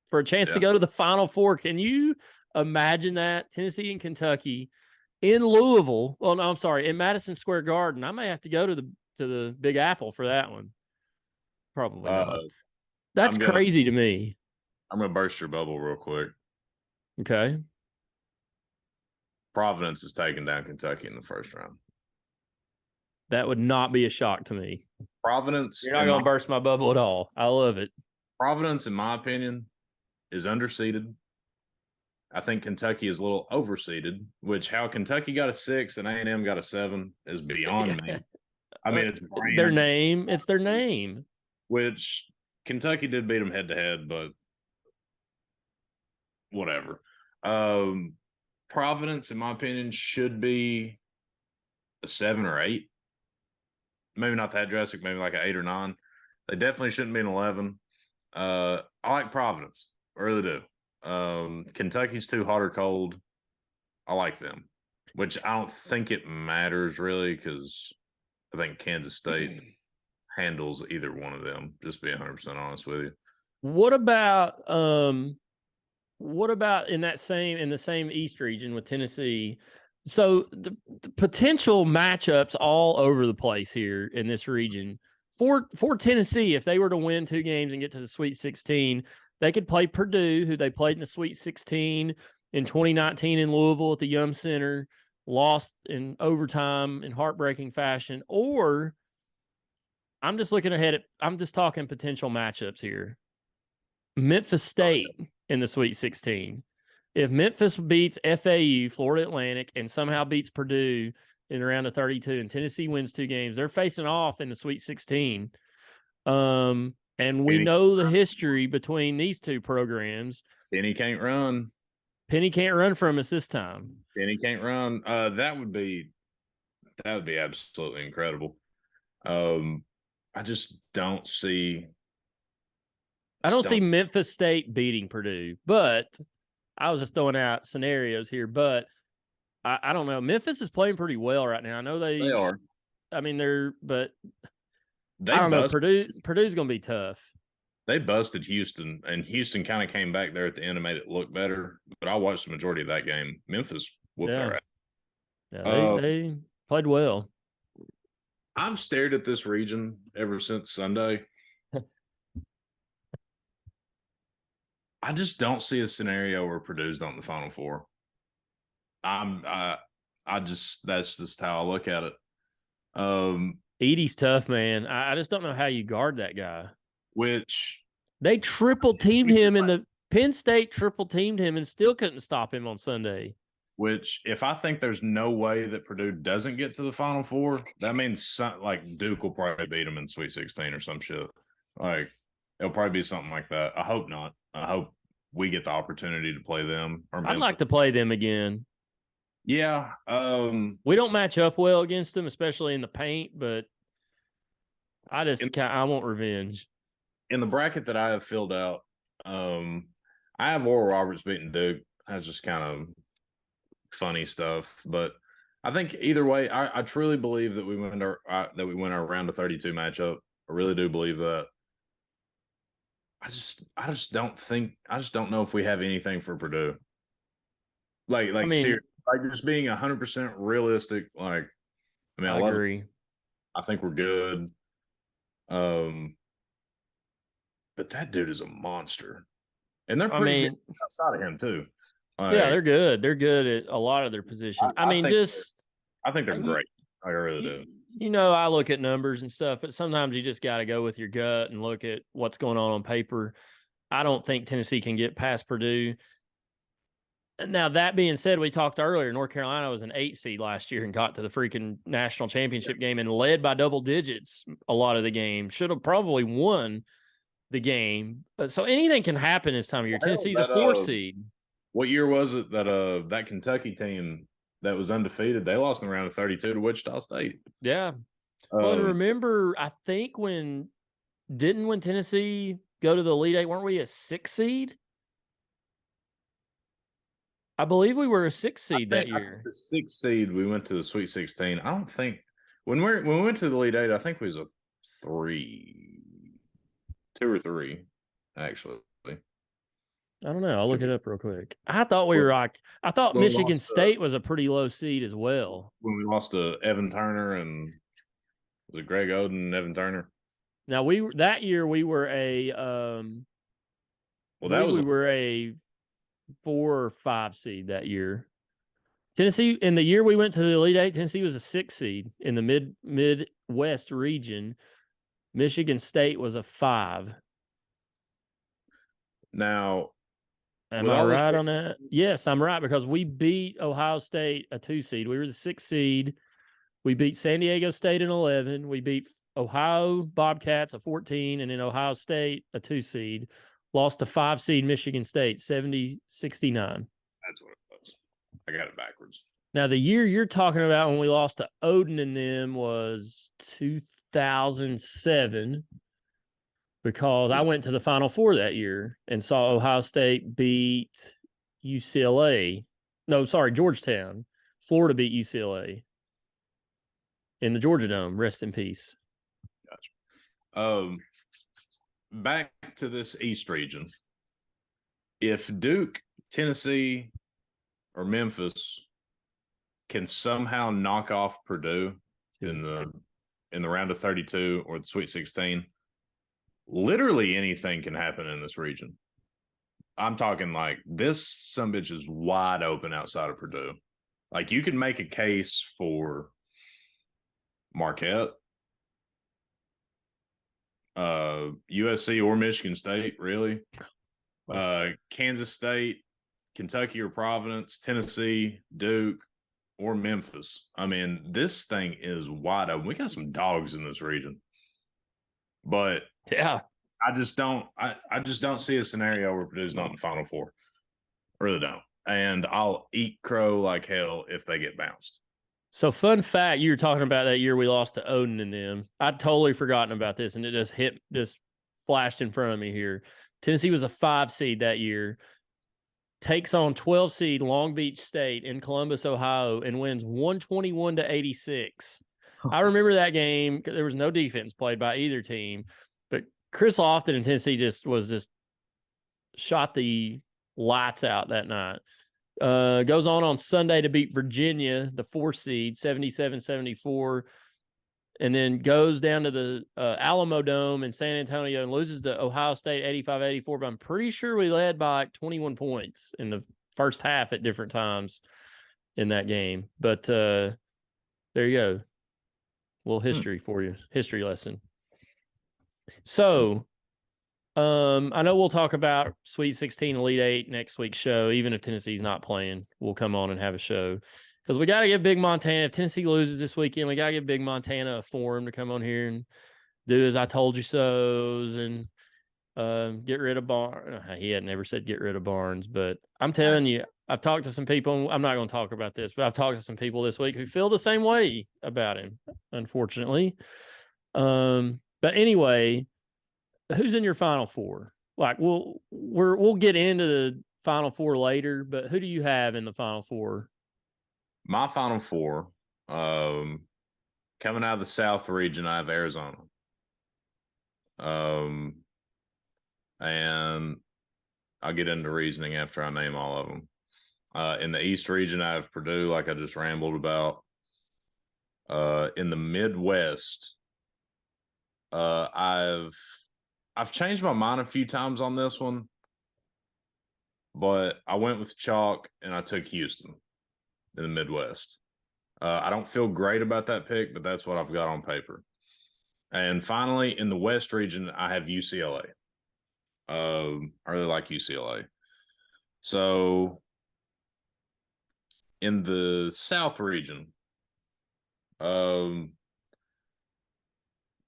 for a chance to go to the Final Four. Can you imagine that? Tennessee and Kentucky in Louisville. Well, no, I'm sorry, in Madison Square Garden. I may have to go to the Big Apple for that one. Probably not. That's crazy to me. I'm going to burst your bubble real quick. Okay. Providence is taking down Kentucky in the first round. That would not be a shock to me. Providence. You're not going to burst my bubble at all. I love it. Providence, in my opinion, is underseeded. I think Kentucky is a little overseeded, which how Kentucky got a 6 and A&M got a 7 is beyond me. I mean, it's their name. It's their name. Which Kentucky did beat them head-to-head, but whatever. Providence, in my opinion, should be a 7 or 8. Maybe not that drastic, maybe like an 8 or 9. They definitely shouldn't be an 11. I like Providence. I really do. Kentucky's too hot or cold. I like them, which I don't think it matters really because I think Kansas State handles either one of them. Just be 100% honest with you. What about in the same East region with Tennessee? So the potential matchups all over the place here in this region for Tennessee. If they were to win 2 games and get to the Sweet 16, they could play Purdue, who they played in the Sweet 16 in 2019 in Louisville at the Yum Center, lost in overtime in heartbreaking fashion. Or I'm just looking ahead I'm just talking potential matchups here. Memphis State in the Sweet 16. If Memphis beats FAU, Florida Atlantic, and somehow beats Purdue in the round of 32, and Tennessee wins 2 games, they're facing off in the Sweet 16. And we know the history between these two programs. Penny can't run. Penny can't run from us this time. Penny can't run. That would be absolutely incredible. I just don't see. I don't see Memphis State beating Purdue, but I was just throwing out scenarios here. But I don't know. Memphis is playing pretty well right now. I know They are. I mean, but They I don't know. bust. Purdue's going to be tough. They busted Houston, and Houston kind of came back there at the end and made it look better. But I watched the majority of that game. Memphis whooped Yeah. their ass. Yeah. Uh, They played well. I've stared at this region ever since Sunday. I just don't see a scenario where Purdue's not in the Final Four. I just that's just how I look at it. Edey's tough, man. I just don't know how you guard that guy. Which they triple teamed him in the Penn State triple teamed him and still couldn't stop him on Sunday. Which, if I think there's no way that Purdue doesn't get to the Final Four, that means like Duke will probably beat them in Sweet 16 or some shit. Like it'll probably be something like that. I hope not. I hope we get the opportunity to play them. Or I'd like to play them again. Yeah. We don't match up well against them, especially in the paint, but I want revenge. In the bracket that I have filled out, I have Oral Roberts beating Duke. That's just kind of funny stuff, but I think either way, I truly believe that we win our round of 32 matchup. I really do believe that. I just don't know if we have anything for Purdue. Seriously, like just being 100% realistic. Like, I mean, I agree. I think we're good. But that dude is a monster, and they're pretty good outside of him too. Yeah, they're good. They're good at a lot of their positions. I think they're great. I really do. You know, I look at numbers and stuff, but sometimes you just got to go with your gut and look at what's going on paper. I don't think Tennessee can get past Purdue. Now, that being said, we talked earlier, North Carolina was an 8 seed last year and got to the freaking national championship game and led by double digits a lot of the game. Should have probably won the game. So anything can happen this time of year. Tennessee's a 4 seed. What year was it that Kentucky team that was undefeated, they lost in the round of 32 to Wichita State? Yeah. Well, remember, I think didn't Tennessee go to the Elite Eight, weren't we a 6 seed? I believe we were a 6 seed that year. The 6 seed, we went to the Sweet 16. I don't think when we went to the Elite Eight, I think we was a 2 or 3, actually. I don't know. I'll look it up real quick. I thought Michigan State was a pretty low seed as well. When we lost to Evan Turner and was it Greg Oden and Evan Turner? Now that year we were a we were a 4 or 5 seed that year. Tennessee, in the year we went to the Elite Eight, Tennessee was a 6 seed in the Midwest region. Michigan State was a 5. Now, am I right on that? Yes, I'm right, because we beat Ohio State, a 2 seed. We were the 6 seed. We beat San Diego State in 11. We beat Ohio Bobcats, a 14, and then Ohio State, a 2 seed. Lost to 5 seed Michigan State, 70-69. That's what it was. I got it backwards. Now, the year you're talking about when we lost to Oden and them was 2007, because I went to the Final Four that year and saw Ohio State beat UCLA. No, sorry, Georgetown. Florida beat UCLA in the Georgia Dome. Rest in peace. Gotcha. Back to this East region. If Duke, Tennessee, or Memphis can somehow knock off Purdue in the round of 32 or the Sweet 16, literally anything can happen in this region. I'm talking like this sumbitch is wide open outside of Purdue. Like you can make a case for Marquette, USC or Michigan State, really. Kansas State, Kentucky or Providence, Tennessee, Duke, or Memphis. I mean, this thing is wide open. We got some dogs in this region. But yeah, I just don't see a scenario where Purdue's not in the Final Four. I really don't. And I'll eat crow like hell if they get bounced. So, fun fact, you were talking about that year we lost to Oden and them. I'd totally forgotten about this, and it just flashed in front of me here. Tennessee was a 5 seed that year. takes on 12 seed Long Beach State in Columbus, Ohio, and wins 121-86. I remember that game. There was no defense played by either team, but Chris Lofton in Tennessee just shot the lights out that night. Goes on Sunday to beat Virginia, the 4 seed, 77-74, and then goes down to the Alamo Dome in San Antonio and loses to Ohio State 85-84. But I'm pretty sure we led by like 21 points in the first half at different times in that game. But there you go. A little history for you. History lesson. So I know we'll talk about Sweet 16, Elite 8 next week's show. Even if Tennessee's not playing, we'll come on and have a show. Because we got to give Big Montana, if Tennessee loses this weekend, we got to give Big Montana a forum to come on here and do as I told you so's and get rid of Barnes. He had never said get rid of Barnes, but I'm telling you, I've talked to some people. I'm not going to talk about this, but I've talked to some people this week who feel the same way about him, unfortunately. But anyway, who's in your Final Four? Like we'll get into the Final Four later, but who do you have in the Final Four? My Final Four, coming out of the South region, I have Arizona. And I'll get into reasoning after I name all of them. In the East region, I have Purdue, like I just rambled about. In the Midwest, I've changed my mind a few times on this one, but I went with chalk and I took Houston in the Midwest. I don't feel great about that pick, but that's what I've got on paper. And finally, in the West region, I have UCLA. I really like UCLA. So in the South region,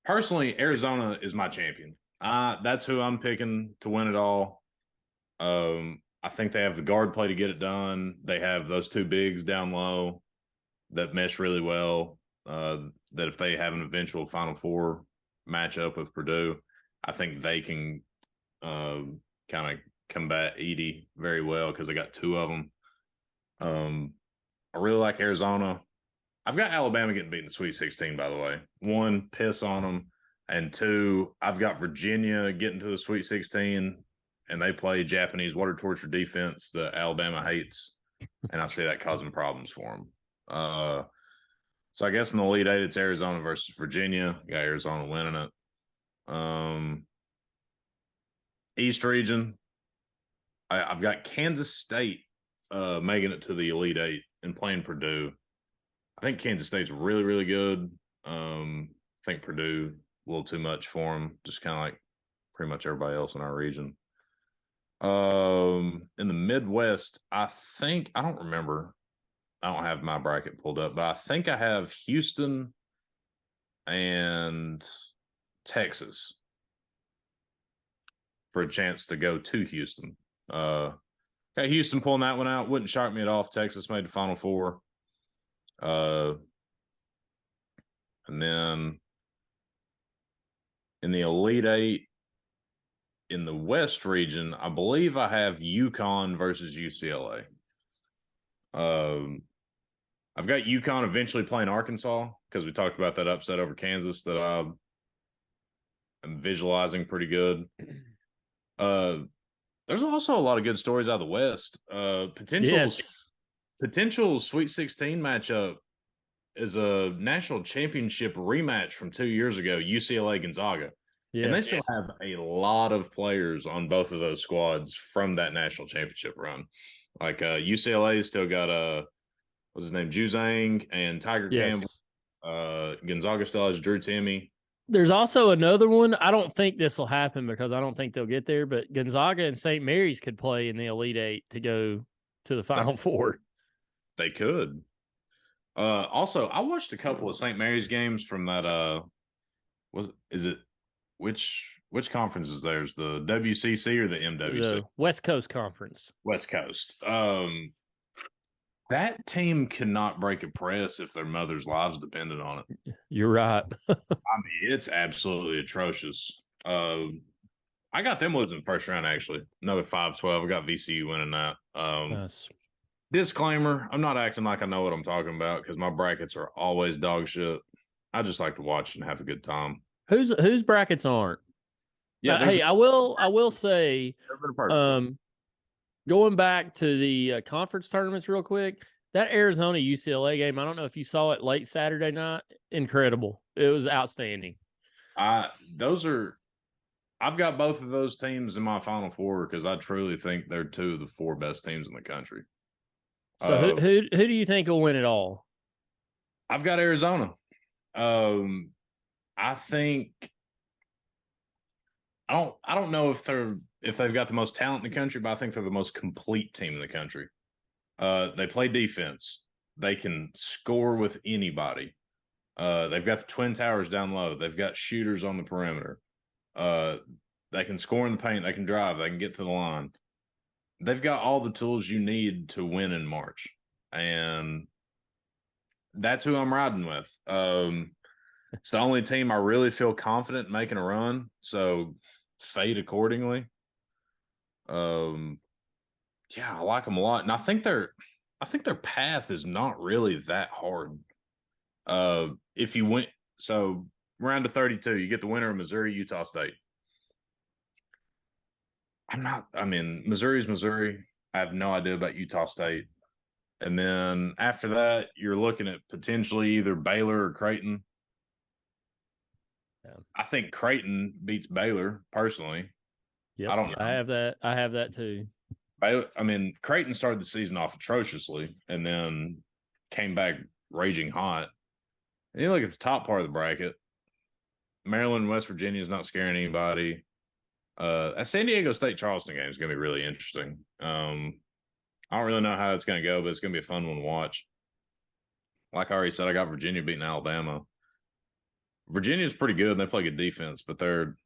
personally, Arizona is my champion. That's who I'm picking to win it all. I think they have the guard play to get it done. They have those two bigs down low that mesh really well. That if they have an eventual Final Four matchup with Purdue, I think they can kind of combat Edey very well because they got two of them. I really like Arizona. I've got Alabama getting beat in the Sweet 16, by the way. 1, piss on them. And 2, I've got Virginia getting to the Sweet 16, and they play Japanese water torture defense that Alabama hates. And I see that causing problems for them. So I guess in the Elite 8, it's Arizona versus Virginia. Got Arizona winning it. East region, I've got Kansas State making it to the Elite 8 and playing Purdue. I think Kansas State's really, really good. I think Purdue a little too much for them, just kind of like pretty much everybody else in our region. In the Midwest, I don't remember. I don't have my bracket pulled up, but I think I have Houston and Texas for a chance to go to Houston. Got Houston pulling that one out. Wouldn't shock me at all if Texas made the Final Four. And then in the Elite 8, in the West region, I believe I have UConn versus UCLA. I've got UConn eventually playing Arkansas because we talked about that upset over Kansas that I'm visualizing pretty good. There's also a lot of good stories out of the West. Potential Sweet 16 matchup is a national championship rematch from 2 years ago, UCLA Gonzaga. Yes. And they still have a lot of players on both of those squads from that national championship run. Like UCLA still got what's his name, Juzang and Tiger Campbell. Gonzaga still has Drew Timme. There's also another one. I don't think this will happen because I don't think they'll get there, but Gonzaga and St. Mary's could play in the Elite 8 to go to the Final Four. They could. Also, I watched a couple of St. Mary's games from that which conference is theirs? The WCC or the MWC? The West Coast Conference. West Coast. That team cannot break a press if their mother's lives depended on it. You're right. I mean, it's absolutely atrocious. I I got them losing the first round, actually. Another 5-12. I got VCU winning that. Nice. Disclaimer, I'm not acting like I know what I'm talking about because my brackets are always dog shit. I just like to watch and have a good time. Whose brackets aren't? Yeah, Hey, I will say, going back to the conference tournaments real quick, that Arizona UCLA game, I don't know if you saw it late Saturday night. Incredible. It was outstanding. I've got both of those teams in my Final Four because I truly think they're two of the four best teams in the country. So who do you think will win it all? I've got Arizona. I think I don't know if they've got the most talent in the country, but I think they're the most complete team in the country. They play defense. They can score with anybody. They've got the Twin Towers down low. They've got shooters on the perimeter. They can score in the paint. They can drive. They can get to the line. They've got all the tools you need to win in March. And that's who I'm riding with. It's the only team I really feel confident making a run. So fade accordingly. Yeah, I like them a lot. And I think their path is not really that hard. If you win, so round of 32, you get the winner of Missouri, Utah State. Missouri's Missouri. I have no idea about Utah State. And then after that, you're looking at potentially either Baylor or Creighton. Yeah. I think Creighton beats Baylor personally. Yeah, I don't know. I have that too. Creighton started the season off atrociously and then came back raging hot. And you look at the top part of the bracket, Maryland and West Virginia is not scaring anybody. That San Diego State Charleston game is going to be really interesting. I don't really know how it's going to go, but it's going to be a fun one to watch. Like I already said, I got Virginia beating Alabama. Virginia's pretty good. They play good defense, but they're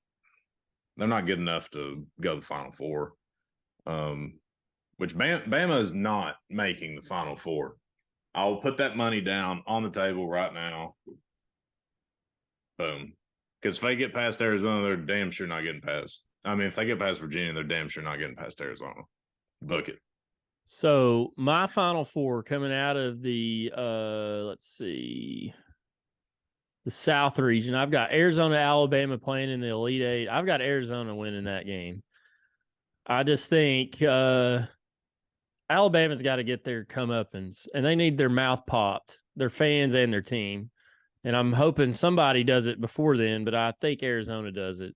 not good enough to go to the Final Four. Which Bama is not making the Final Four. I'll put that money down on the table right now. Boom. Because if they get past Arizona, they're damn sure not getting past. If they get past Virginia, they're damn sure not getting past Arizona. Book it. So my Final Four coming out of the let's see, the South region, I've got Arizona, Alabama playing in the Elite Eight. I've got Arizona winning that game. I just think Alabama's got to get their comeuppance, and they need their mouth popped, their fans and their team. And I'm hoping somebody does it before then, but I think Arizona does it.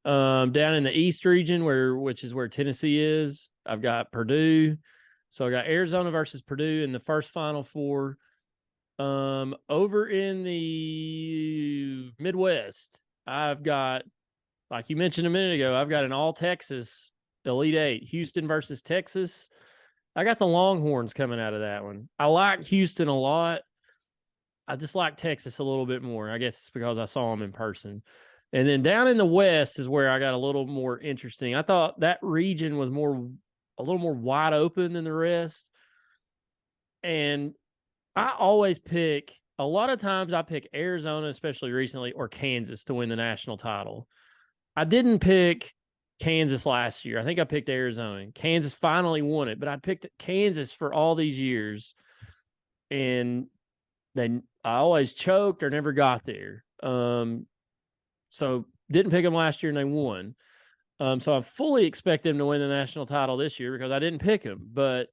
Down in the East region, which is where Tennessee is, I've got Purdue. So I got Arizona versus Purdue in the first Final Four. Over in the Midwest, I've got, like you mentioned a minute ago, I've got an all-Texas Elite Eight, Houston versus Texas. I got the Longhorns coming out of that one. I like Houston a lot. I just like Texas a little bit more. I guess it's because I saw them in person. And then down in the West is where I got a little more interesting. I thought that region was a little more wide open than the rest. And I always pick, a lot of times I pick Arizona, especially recently, or Kansas to win the national title. I didn't pick Kansas last year. I think I picked Arizona. Kansas finally won it, but I picked Kansas for all these years. And I always choked or never got there. So didn't pick them last year and they won. So I fully expect them to win the national title this year because I didn't pick them. But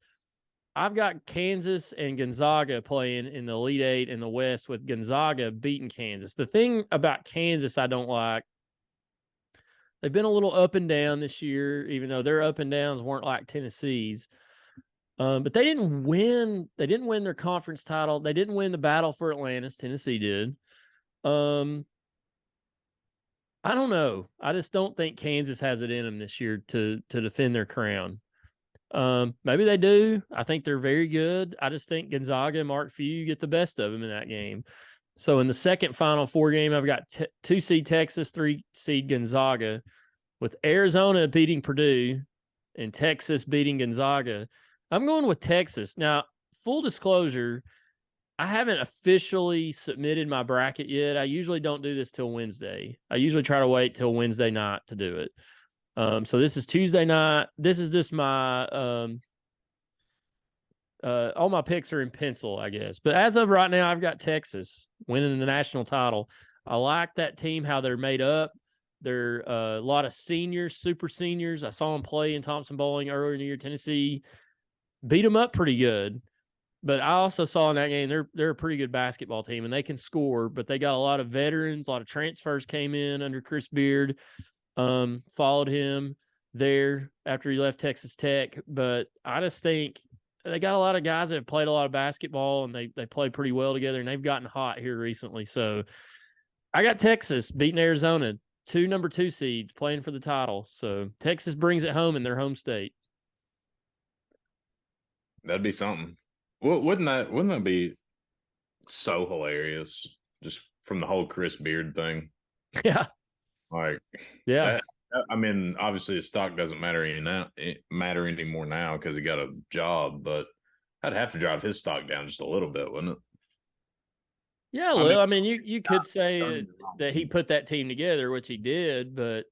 I've got Kansas and Gonzaga playing in the Elite Eight in the West with Gonzaga beating Kansas. The thing about Kansas I don't like, they've been a little up and down this year, even though their up and downs weren't like Tennessee's. But they didn't win. They didn't win their conference title. They didn't win the battle for Atlantis. Tennessee did. I don't know. I just don't think Kansas has it in them this year to defend their crown. Maybe they do. I think they're very good. I just think Gonzaga and Mark Few get the best of them in that game. So in the second Final Four game, I've got 2-seed Texas, 3-seed Gonzaga, with Arizona beating Purdue and Texas beating Gonzaga. I'm going with Texas. Now, full disclosure, I haven't officially submitted my bracket yet. I usually don't do this till Wednesday. I usually try to wait till Wednesday night to do it. So this is Tuesday night. This is just my all my picks are in pencil, I guess. But as of right now, I've got Texas winning the national title. I like that team, how they're made up. They're a lot of seniors, super seniors. I saw them play in Thompson Bowling earlier in the year. Tennessee beat them up pretty good. But I also saw in that game they're a pretty good basketball team, and they can score. But they got a lot of veterans, a lot of transfers came in under Chris Beard. Followed him there after he left Texas Tech. But I just think they got a lot of guys that have played a lot of basketball, and they play pretty well together, and they've gotten hot here recently. So I got Texas beating Arizona, two number 2 seeds playing for the title. So Texas brings it home in their home state. That'd be something. Wouldn't that be so hilarious? Just from the whole Chris Beard thing. Yeah. Like, yeah. I mean, obviously his stock doesn't matter anymore now because he got a job, but I'd have to drive his stock down just a little bit, wouldn't it? Yeah, I mean you could say that he put that team together, which he did, but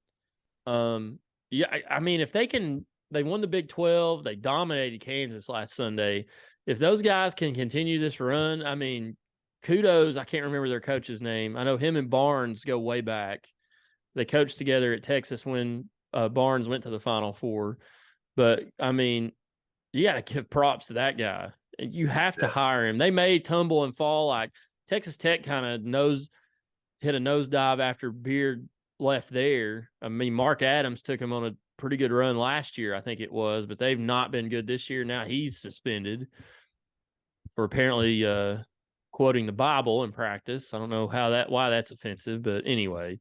yeah, I mean if they won the Big 12, they dominated Kansas last Sunday. If those guys can continue this run, I mean, kudos. I can't remember their coach's name. I know him and Barnes go way back. They coached together at Texas when Barnes went to the Final Four. But, I mean, you got to give props to that guy. You have to hire him. They may tumble and fall. Like Texas Tech kind of hit a nosedive after Beard left there. I mean, Mark Adams took him on a pretty good run last year, I think it was, but they've not been good this year. Now he's suspended for apparently quoting the Bible in practice. I don't know why that's offensive, but anyway.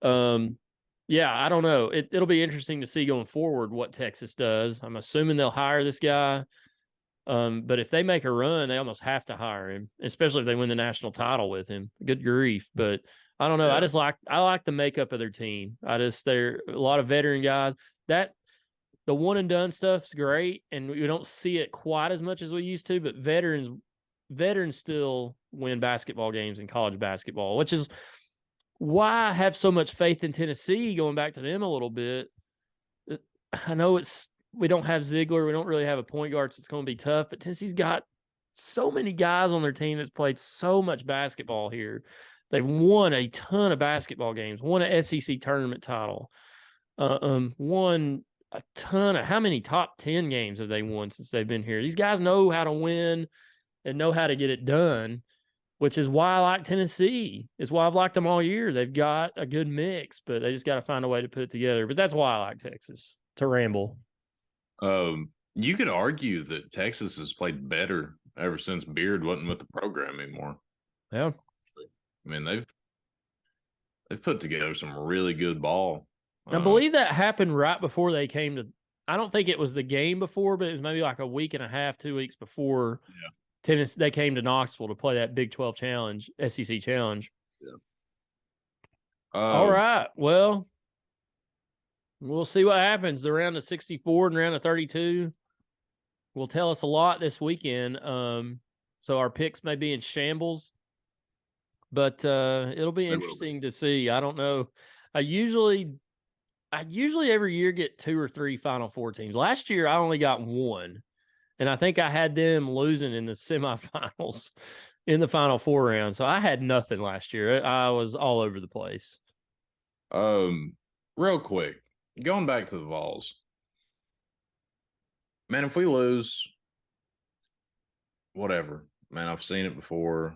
Yeah, I don't know. It'll be interesting to see going forward what Texas does. I'm assuming they'll hire this guy. But if they make a run, they almost have to hire him, especially if they win the national title with him. Good grief. But I don't know. Yeah. I like the makeup of their team. They're a lot of veteran guys. That the one and done stuff's great, and we don't see it quite as much as we used to, but veterans still win basketball games in college basketball, which is why I have so much faith in Tennessee, going back to them a little bit. I know we don't have Ziegler. We don't really have a point guard, so it's going to be tough. But Tennessee's got so many guys on their team that's played so much basketball here. They've won a ton of basketball games, won an SEC tournament title, won a ton of – how many top 10 games have they won since they've been here? These guys know how to win and know how to get it done, which is why I like Tennessee. It's why I've liked them all year. They've got a good mix, but they just got to find a way to put it together. But that's why I like Texas, to ramble. You could argue that Texas has played better ever since Beard wasn't with the program anymore. Yeah. I mean, they've put together some really good ball. I believe that happened right before they came to – I don't think it was the game before, but it was maybe like a week and a half, 2 weeks before Tennessee, they came to Knoxville to play that Big 12 challenge, SEC challenge. Yeah. All right. Well, we'll see what happens. The round of 64 and round of 32 will tell us a lot this weekend. So our picks may be in shambles, but it'll be interesting to see. I don't know. I usually every year get 2 or 3 Final Four teams. Last year, I only got 1, and I think I had them losing in the semifinals in the Final Four round. So I had nothing last year. I was all over the place. Real quick, going back to the Vols. Man, if we lose, whatever. Man, I've seen it before.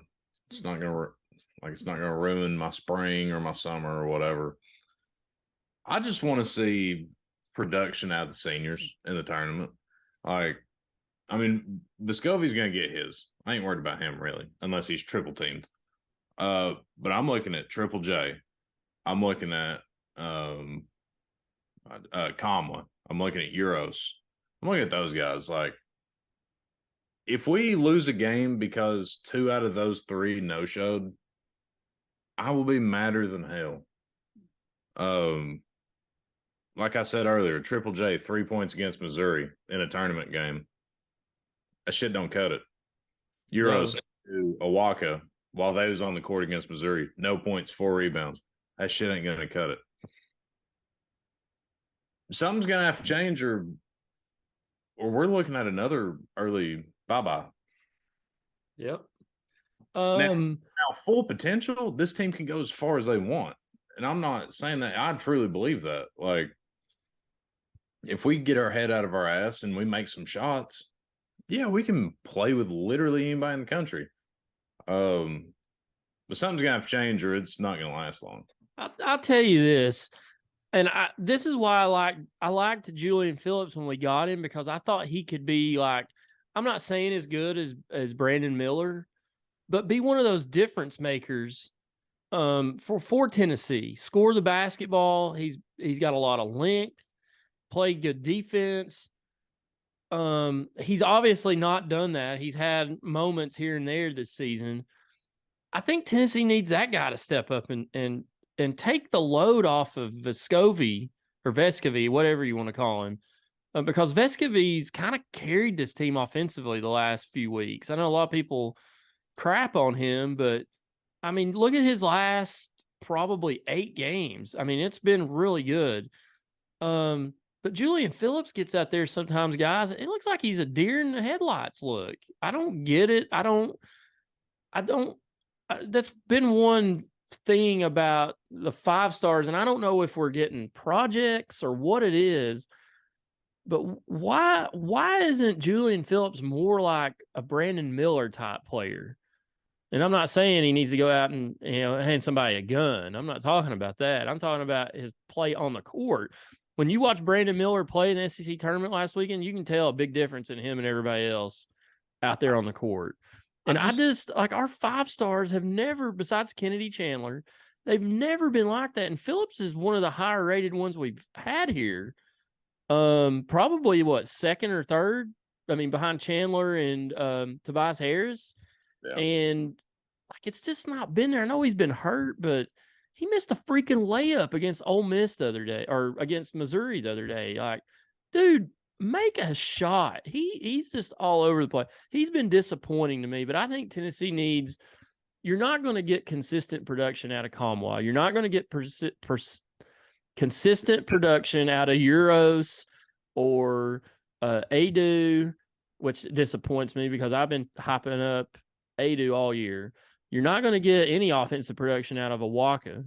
It's not gonna ruin my spring or my summer or whatever. I just want to see production out of the seniors in the tournament. Like, I mean, Vescovi's going to get his. I ain't worried about him, really, unless he's triple teamed. But I'm looking at Triple J. I'm looking at Kamla. I'm looking at Euros. I'm looking at those guys. Like, if we lose a game because 2 out of those 3 no-showed, I will be madder than hell. Like I said earlier, Triple J, 3 points against Missouri in a tournament game. That shit don't cut it. Euros to Awaka while they was on the court against Missouri. No points, 4 rebounds. That shit ain't going to cut it. something's gonna have to change, or we're looking at another early bye-bye. Yep. Now, full potential, this team can go as far as they want. And I'm not saying that. I truly believe that. Like, if we get our head out of our ass and we make some shots, yeah, we can play with literally anybody in the country. But something's gonna have to change, or it's not gonna last long. I'll tell you this, and this is why I liked Julian Phillips when we got him, because I thought he could be like, I'm not saying as good as Brandon Miller, but be one of those difference makers for Tennessee. Score the basketball. He's got a lot of length, play good defense. He's obviously not done that. He's had moments here and there this season. I think Tennessee needs that guy to step up and take the load off of Vescovi, whatever you want to call him, because Vescovi's kind of carried this team offensively the last few weeks. I know a lot of people crap on him, but I mean, look at his last probably 8 games. I mean, it's been really good. But Julian Phillips gets out there sometimes, guys. It looks like he's a deer in the headlights. Look, I don't get it. I don't. That's been one thing about the 5 stars, and I don't know if we're getting projects or what it is, but why isn't Julian Phillips more like a Brandon Miller type player? And I'm not saying he needs to go out and hand somebody a gun. I'm not talking about that. I'm talking about his play on the court. When you watch Brandon Miller play in the SEC tournament last weekend, you can tell a big difference in him and everybody else out there on the court. And I just like, our 5 stars have never, besides Kennedy Chandler, they've never been like that. And Phillips is one of the higher rated ones we've had here. Probably second or third? I mean, behind Chandler and Tobias Harris. Yeah. And like, it's just not been there. I know he's been hurt, but he missed a freaking layup against Ole Miss the other day, or against Missouri the other day. Like, dude, make a shot. He's just all over the place. He's been disappointing to me, but I think Tennessee needs. You're not going to get consistent production out of Comwa. You're not going to get consistent production out of Euros or Adu, which disappoints me because I've been hyping up Adu all year. You're not going to get any offensive production out of Awaka.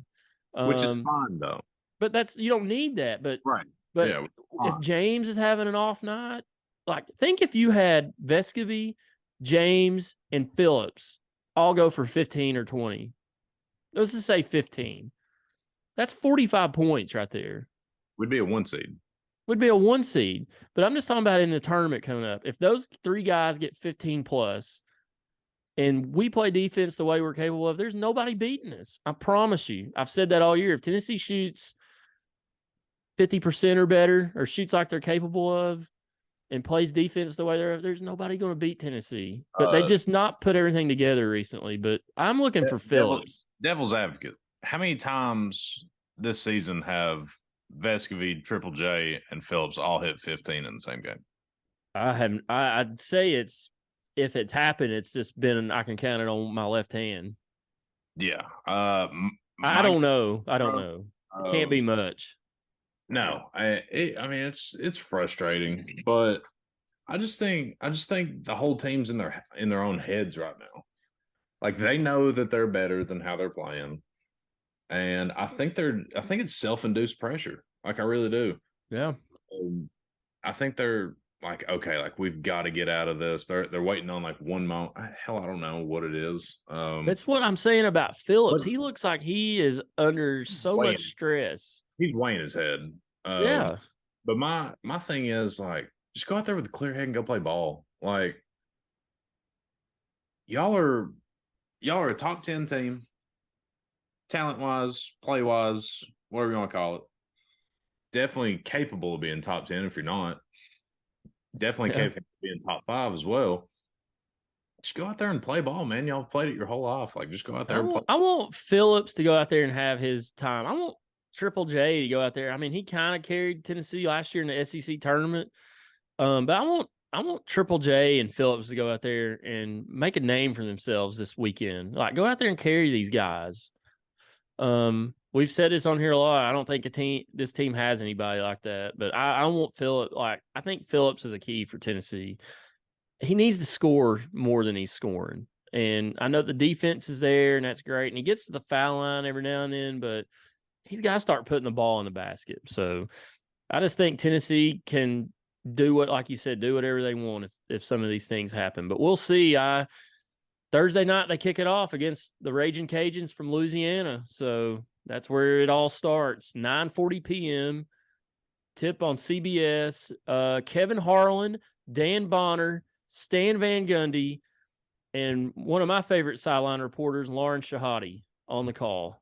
Which is fine, though. But you don't need that. But right. But yeah, if James is having an off night, like, think if you had Vescovi, James, and Phillips all go for 15 or 20. Let's just say 15. That's 45 points right there. Would be a 1 seed. Would be a 1 seed. But I'm just talking about in the tournament coming up. If those 3 guys get 15 plus and we play defense the way we're capable of, there's nobody beating us. I promise you. I've said that all year. If Tennessee shoots 50% or better, or shoots like they're capable of, and plays defense the way there's nobody going to beat Tennessee. But they just not put everything together recently. But I'm looking for Phillips. Devil's advocate. How many times this season have Vescovi, Triple J, and Phillips all hit 15 in the same game? I haven't. I'd say if it's happened, it's just been, I can count it on my left hand. Yeah. I don't know. It can't be much. No, I mean, it's frustrating, but I just think the whole team's in their own heads right now. Like, they know that they're better than how they're playing, and I think it's self-induced pressure. Like, I really do. Yeah. I think they're like, okay, like, we've got to get out of this. They're waiting on like one moment. Hell, I don't know what it is. That's what I'm saying about Phillips. He looks like he is under so much stress. He's weighing his head. Yeah. But my thing is, like, just go out there with a clear head and go play ball. Like, y'all are a top 10 team, talent wise, play wise, whatever you want to call it. Definitely capable of being top 10 if you're not. Definitely capable of being top 5 as well. Just go out there and play ball, man. Y'all have played it your whole life. Like, just go out there and play. I want Phillips to go out there and have his time. I want Triple J to go out there. I mean, he kind of carried Tennessee last year in the SEC tournament. But I want Triple J and Phillips to go out there and make a name for themselves this weekend. Like, go out there and carry these guys. we've said this on here a lot. I don't think this team has anybody like that. But I want Phillip. I think Phillips is a key for Tennessee. He needs to score more than he's scoring. And I know the defense is there, and that's great. And he gets to the foul line every now and then, but he's got to start putting the ball in the basket. So I just think Tennessee can do what, like you said, do whatever they want if some of these things happen. But we'll see. Thursday night, they kick it off against the Raging Cajuns from Louisiana. So that's where it all starts. 9:40 p.m. Tip on CBS. Kevin Harlan, Dan Bonner, Stan Van Gundy, and one of my favorite sideline reporters, Lauren Shahadi, on the call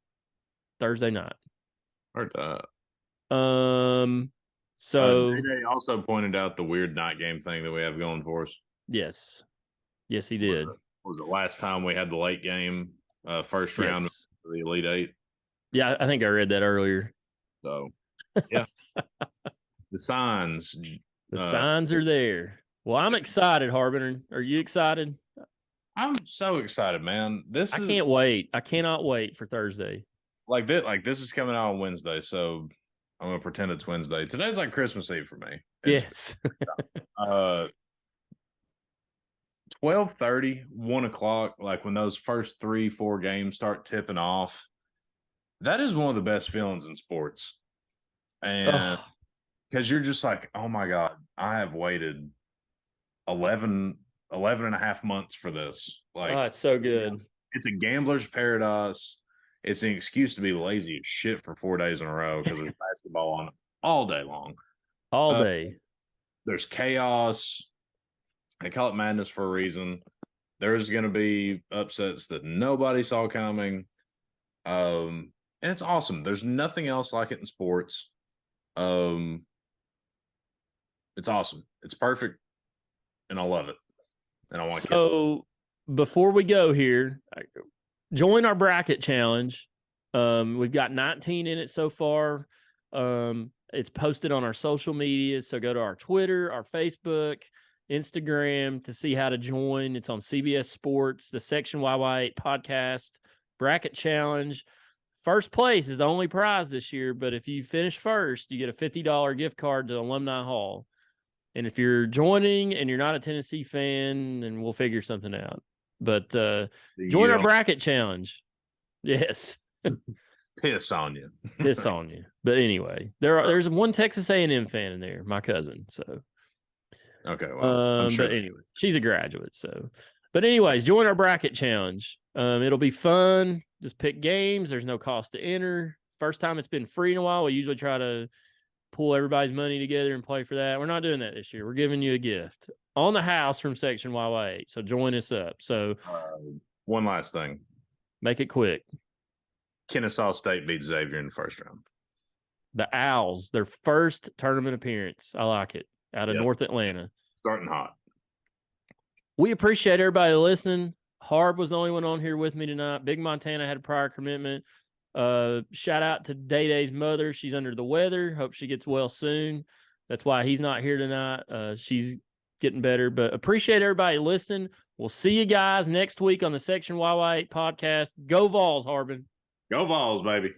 Thursday night. Heard that. So Day also pointed out the weird night game thing that we have going for us. Yes, he did. Was it last time we had the late game, first round of the Elite Eight? Yeah, I think I read that earlier. So, yeah, the signs. The signs are there. Well, I'm excited, Harbin. Are you excited? I'm so excited, man. I can't wait. I cannot wait for Thursday. Like this is coming out on Wednesday, so I'm gonna pretend it's Wednesday. Today's like Christmas Eve for me. Yes. 12:30, 1 o'clock, like when those first 3-4 games start tipping off, that is one of the best feelings in sports. And because you're just like, oh my God, I have waited 11 and a half months for this. Like, it's so good. It's a gambler's paradise. It's an excuse to be lazy as shit for 4 days in a row because there's basketball on all day long. All day. There's chaos. They call it madness for a reason. There's going to be upsets that nobody saw coming. And it's awesome. There's nothing else like it in sports. It's awesome. It's perfect. And I love it. And I want to So before we go here, join our bracket challenge. We've got 19 in it so far. It's posted on our social media. So go to our Twitter, our Facebook, Instagram to see how to join. It's on CBS Sports, the Section YY8 podcast bracket challenge. First place is the only prize this year, but if you finish first, you get a $50 gift card to Alumni Hall. And if you're joining and you're not a Tennessee fan, then we'll figure something out. But join our bracket challenge. Yes. Piss on you. Piss on you. But anyway, there's one Texas A&M fan in there, my cousin. So okay, well, I'm sure. But anyway, she's a graduate. So, but anyways, join our bracket challenge. It'll be fun. Just pick games. There's no cost to enter. First time it's been free in a while. We usually try to pull everybody's money together and play for that. We're not doing that this year. We're giving you a gift on the house from Section YY8. So join us up. So one last thing. Make it quick. Kennesaw State beat Xavier in the first round. The Owls, their first tournament appearance. I like it. Out of North Atlanta. Starting hot. We appreciate everybody listening. Harb was the only one on here with me tonight. Big Montana had a prior commitment. Shout out to Day Day's mother. She's under the weather. Hope she gets well soon. That's why he's not here tonight. She's getting better. But appreciate everybody listening. We'll see you guys next week on the Section YY8 podcast. Go Vols, Harbin. Go Vols, baby.